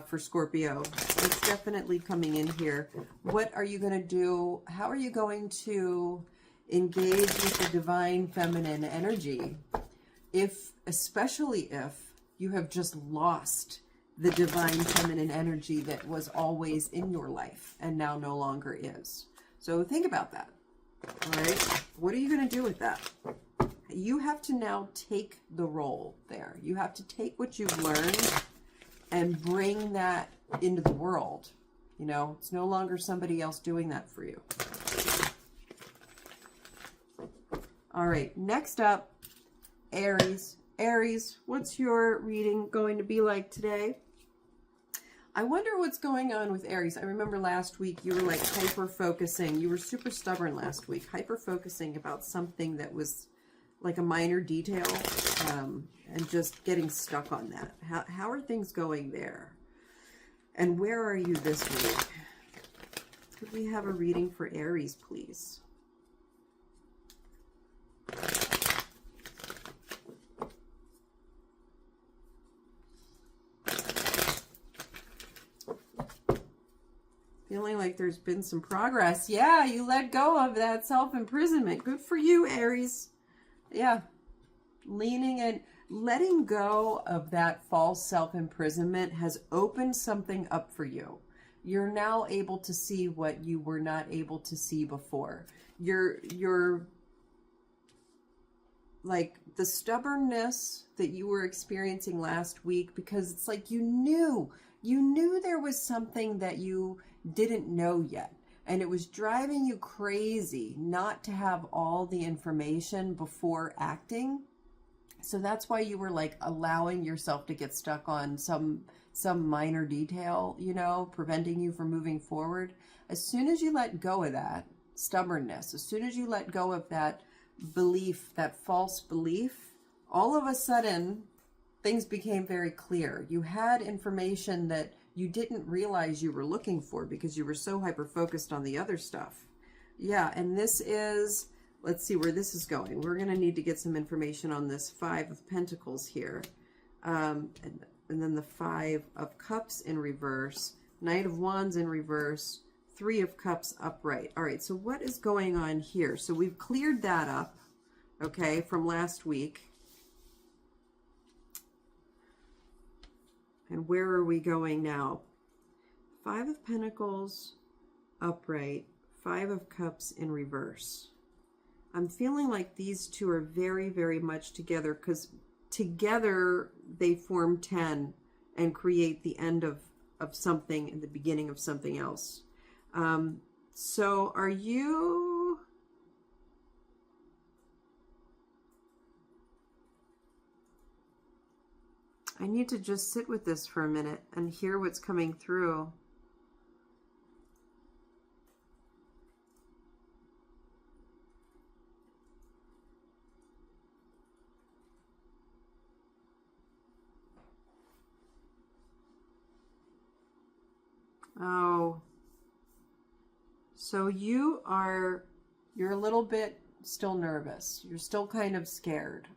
for Scorpio. It's definitely coming in here. What are you going to do? How are you going to engage with the divine feminine energy? Especially if you have just lost the divine feminine energy that was always in your life and now no longer is. So think about that. All right. What are you going to do with that? You have to now take the role there. You have to take what you've learned and bring that into the world. You know, it's no longer somebody else doing that for you. All right, next up, Aries. Aries, what's your reading going to be like today? I wonder what's going on with Aries. I remember last week you were like hyper-focusing. You were super stubborn last week, hyper-focusing about something that was like a minor detail, and just getting stuck on that. How are things going there? And where are you this week? Could we have a reading for Aries, please? Feeling like there's been some progress. Yeah, you let go of that self-imprisonment. Good for you, Aries. Yeah. Leaning in, letting go of that false self-imprisonment has opened something up for you. You're now able to see what you were not able to see before. You're like the stubbornness that you were experiencing last week, because it's like you knew there was something that you didn't know yet, and it was driving you crazy not to have all the information before acting. So that's why you were like allowing yourself to get stuck on some minor detail, you know, preventing you from moving forward. As soon as you let go of that stubbornness, as soon as you let go of that belief, that false belief, all of a sudden things became very clear. You had information that you didn't realize you were looking for because you were so hyper-focused on the other stuff. Yeah, and this is, let's see where this is going. We're going to need to get some information on this Five of Pentacles here. And then the Five of Cups in reverse, Knight of Wands in reverse, Three of Cups upright. All right, so what is going on here? So we've cleared that up, okay, from last week. And where are we going now? Five of Pentacles upright, Five of Cups in reverse. I'm feeling like these two are very, very much together, because together they form 10 and create the end of something and the beginning of something else. So are you... I need to just sit with this for a minute and hear what's coming through. Oh, so you're a little bit still nervous. You're still kind of scared.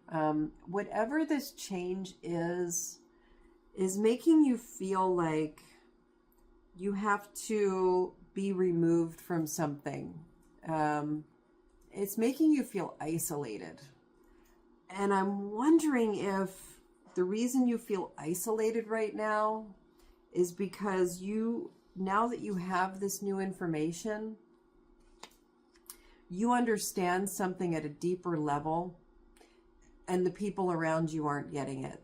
Whatever this change is making you feel like you have to be removed from something. It's making you feel isolated. And I'm wondering if the reason you feel isolated right now is because now that you have this new information, you understand something at a deeper level, and the people around you aren't getting it.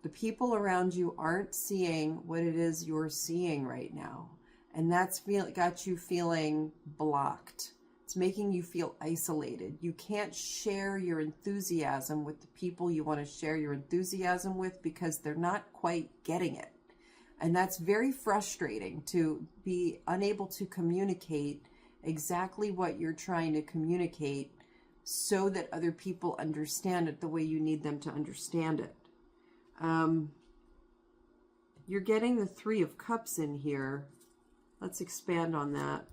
The people around you aren't seeing what it is you're seeing right now. And that's got you feeling blocked. It's making you feel isolated. You can't share your enthusiasm with the people you want to share your enthusiasm with because they're not quite getting it. And that's very frustrating, to be unable to communicate exactly what you're trying to communicate so that other people understand it the way you need them to understand it. You're getting the Three of Cups in here. Let's expand on that.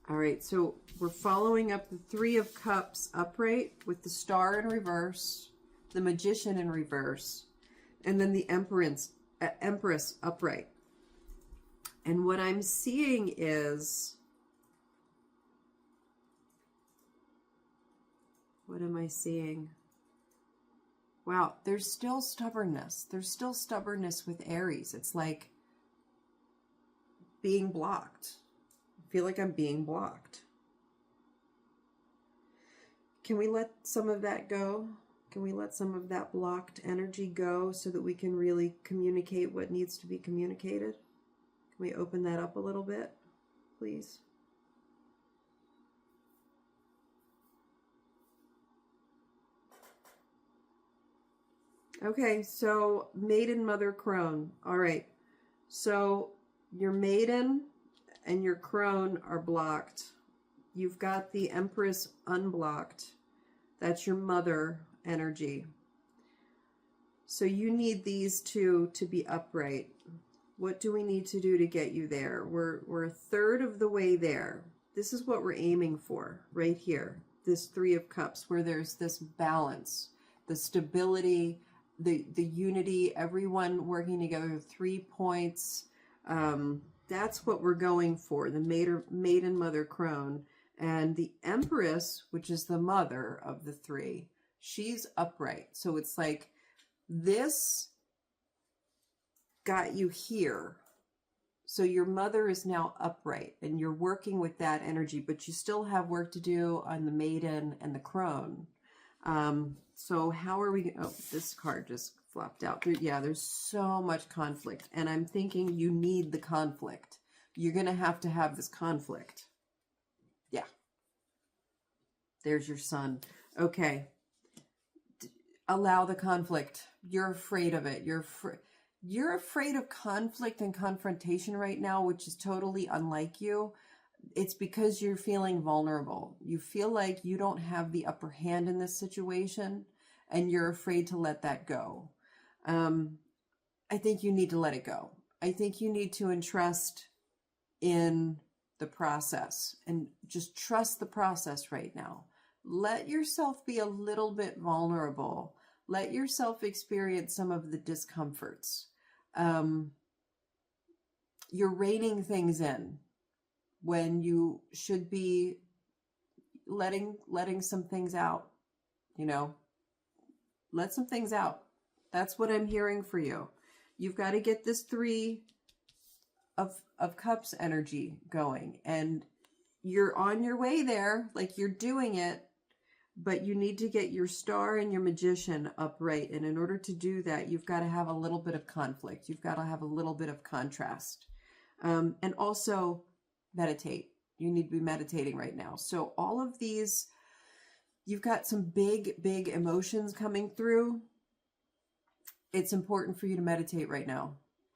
All right, so we're following up the Three of Cups upright with the Star in reverse, the Magician in reverse, and then the Empress upright. And what I'm seeing is, what am I seeing? Wow, there's still stubbornness. There's still stubbornness with Aries. It's like being blocked. I feel like I'm being blocked. Can we let some of that go? Can we let some of that blocked energy go so that we can really communicate what needs to be communicated? Can we open that up a little bit, please? Okay, so Maiden Mother Crone. All right. So Your maiden and your crone are blocked. You've got the Empress unblocked. That's your mother energy. So you need these two to be upright. What do we need to do to get you there? We're a third of the way there. This is what we're aiming for right here. This Three of Cups, where there's this balance, the stability, the unity, everyone working together, 3 points. That's what we're going for, the maiden, mother, crone. And the Empress, which is the mother of the three, she's upright. So it's like this got you here. So your mother is now upright and you're working with that energy, but you still have work to do on the maiden and the crone. So how are we, oh, this card just flopped out. Yeah, there's so much conflict, and I'm thinking you need the conflict. You're going to have this conflict. Yeah. There's your sun. Okay. Allow the conflict. You're afraid of it. You're afraid of conflict and confrontation right now, which is totally unlike you. It's because you're feeling vulnerable. You feel like you don't have the upper hand in this situation, and you're afraid to let that go. I think you need to let it go. I think you need to entrust in the process and just trust the process right now. Let yourself be a little bit vulnerable. Let yourself experience some of the discomforts. You're reining things in when you should be letting some things out, you know, let some things out. That's what I'm hearing for you. You've got to get this Three of Cups energy going, and you're on your way there, like you're doing it, but you need to get your Star and your Magician upright. And in order to do that, you've got to have a little bit of conflict. You've got to have a little bit of contrast. And also meditate. You need to be meditating right now. So all of these, you've got some big emotions coming through. It's important for you to meditate right now.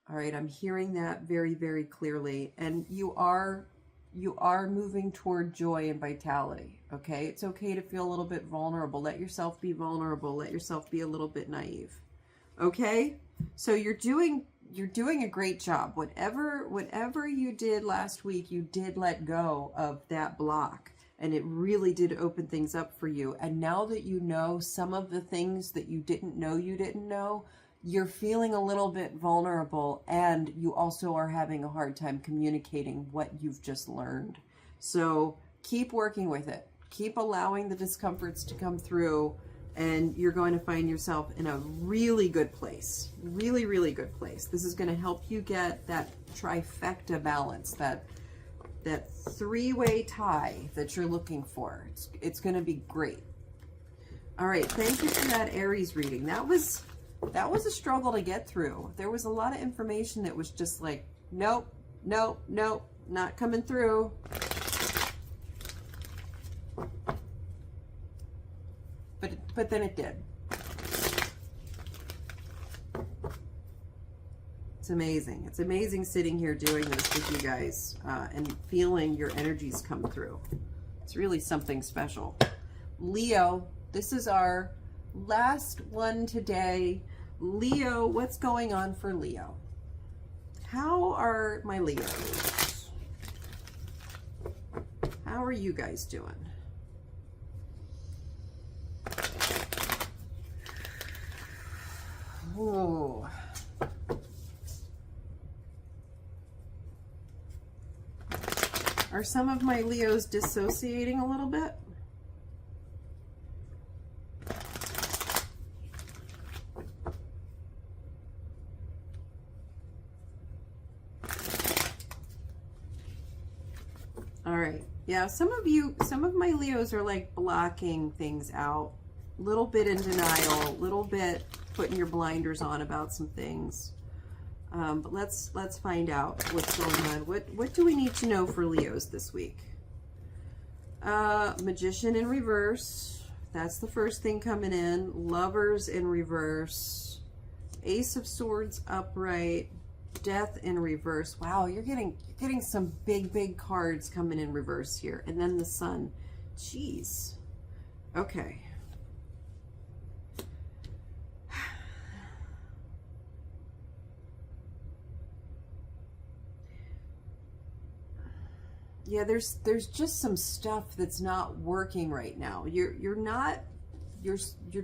All right, I'm hearing that very, very clearly. And you are moving toward joy and vitality, okay? It's okay to feel a little bit vulnerable. Let yourself be vulnerable. Let yourself be a little bit naive, okay? So you're doing a great job. Whatever you did last week, you did let go of that block, and it really did open things up for you. And now that you know some of the things that you didn't know, you're feeling a little bit vulnerable, and you also are having a hard time communicating what you've just learned. So keep working with it. Keep allowing the discomforts to come through, and you're going to find yourself in a really good place. Really, really good place. This is going to help you get that trifecta balance, that three-way tie that you're looking for. It's going to be great. All right, thank you for that Aries reading. That was a struggle to get through. There was a lot of information that was just like, nope, nope, nope, not coming through. But then it did. It's amazing. It's amazing sitting here doing this with you guys and feeling your energies come through. It's really something special. Leo, this is our last one today. Leo, what's going on for Leo? How are my Leos? How are you guys doing? Oh. Are some of my Leos dissociating a little bit? All right. Yeah, some of my Leos are like blocking things out. A little bit in denial, a little bit putting your blinders on about some things. But let's find out what's going on. What do we need to know for Leos this week? Magician in reverse. That's the first thing coming in. Lovers in reverse. Ace of Swords upright. Death in reverse. Wow, you're getting some big cards coming in reverse here. And then the Sun. Jeez. Okay. Yeah, there's just some stuff that's not working right now. You're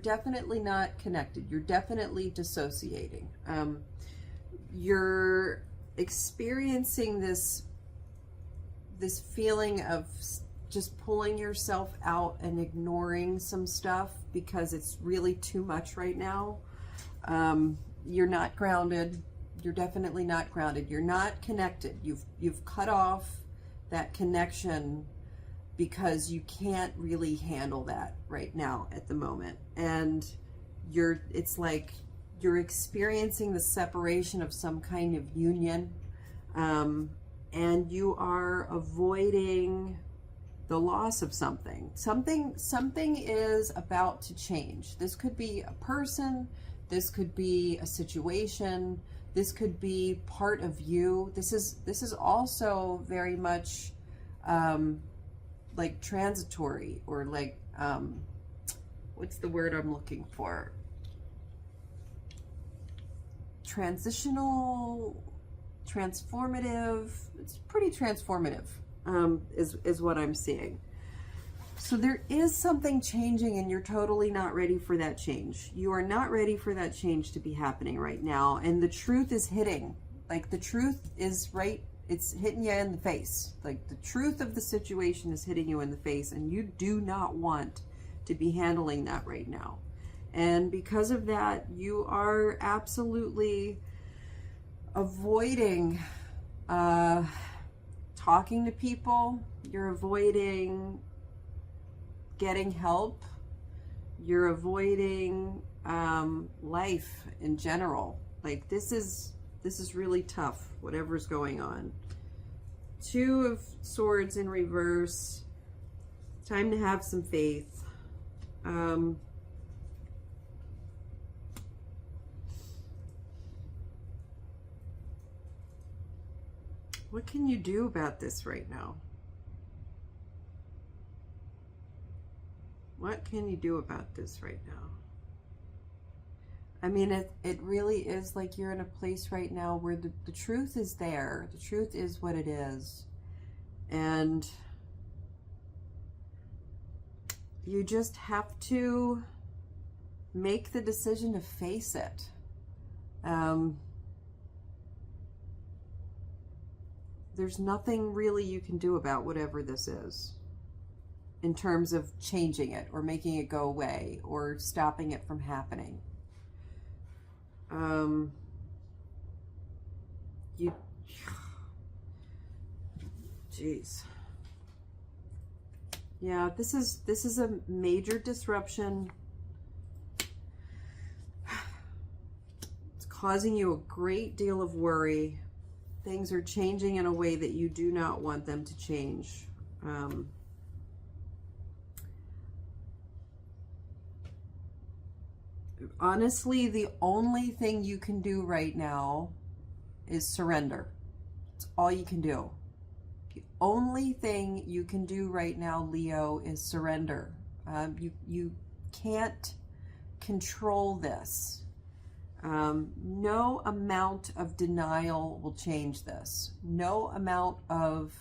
definitely not connected. You're definitely dissociating. You're experiencing this feeling of just pulling yourself out and ignoring some stuff because it's really too much right now. You're not grounded. You're definitely not grounded. You're not connected. You've cut off that connection because you can't really handle that right now at the moment. And it's like you're experiencing the separation of some kind of union, and you are avoiding the loss of something. Something is about to change. This could be a person, this could be a situation, this could be part of you. This is also very much like transitory, or like what's the word I'm looking for? Transitional, transformative. It's pretty transformative, is what I'm seeing. So there is something changing, and you're totally not ready for that change. You are not ready for that change to be happening right now. And the truth is hitting. Like, the truth is right, it's hitting you in the face. Like, the truth of the situation is hitting you in the face, and you do not want to be handling that right now. And because of that, you are absolutely avoiding talking to people. You're avoiding getting help. You're avoiding life in general. Like, this is really tough, whatever's going on. Two of Swords in reverse. Time to have some faith. What can you do about this right now? What can you do about this right now? I mean, it really is like you're in a place right now where the truth is there. The truth is what it is. And you just have to make the decision to face it. There's nothing really you can do about whatever this is, in terms of changing it or making it go away or stopping it from happening. Jeez. Yeah, this is a major disruption. It's causing you a great deal of worry. Things are changing in a way that you do not want them to change. Honestly, the only thing you can do right now is surrender. It's all you can do. The only thing you can do right now, Leo, is surrender. You can't control this. No amount of denial will change this. No amount of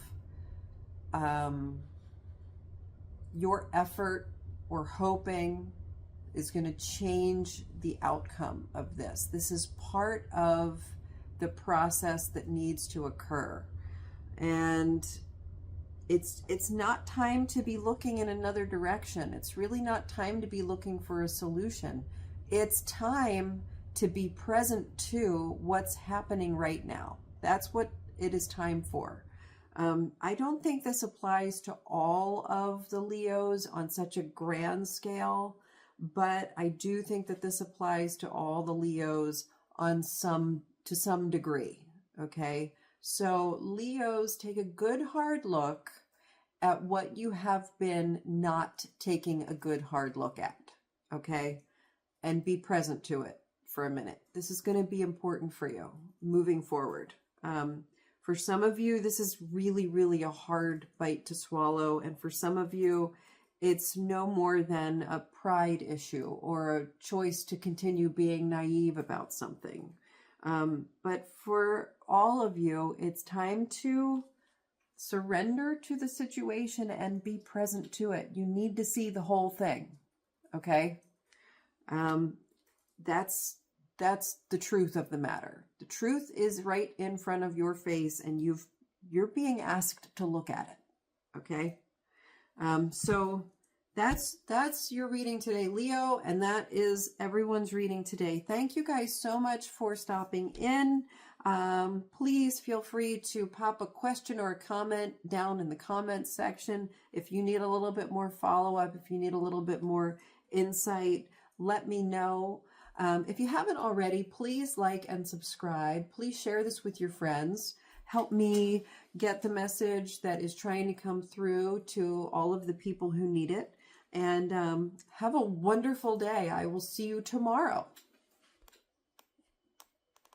your effort or hoping is going to change the outcome of this. This is part of the process that needs to occur. And it's not time to be looking in another direction. It's really not time to be looking for a solution. It's time to be present to what's happening right now. That's what it is time for. I don't think this applies to all of the Leos on such a grand scale, but I do think that this applies to all the Leos to some degree. Okay, so Leos, take a good hard look at what you have been not taking a good hard look at. Okay, and be present to it. for a minute. This is going to be important for you moving forward. For some of you, this is really, really a hard bite to swallow. And for some of you, it's no more than a pride issue or a choice to continue being naive about something. But for all of you, it's time to surrender to the situation and be present to it. You need to see the whole thing. Okay? That's the truth of the matter. The truth is right in front of your face, and you're being asked to look at it. Okay? So that's your reading today, Leo, and that is everyone's reading today. Thank you guys so much for stopping in. Please feel free to pop a question or a comment down in the comments section. If you need a little bit more follow-up, if you need a little bit more insight, let me know. If you haven't already, please like and subscribe. Please share this with your friends. Help me get the message that is trying to come through to all of the people who need it. And have a wonderful day. I will see you tomorrow.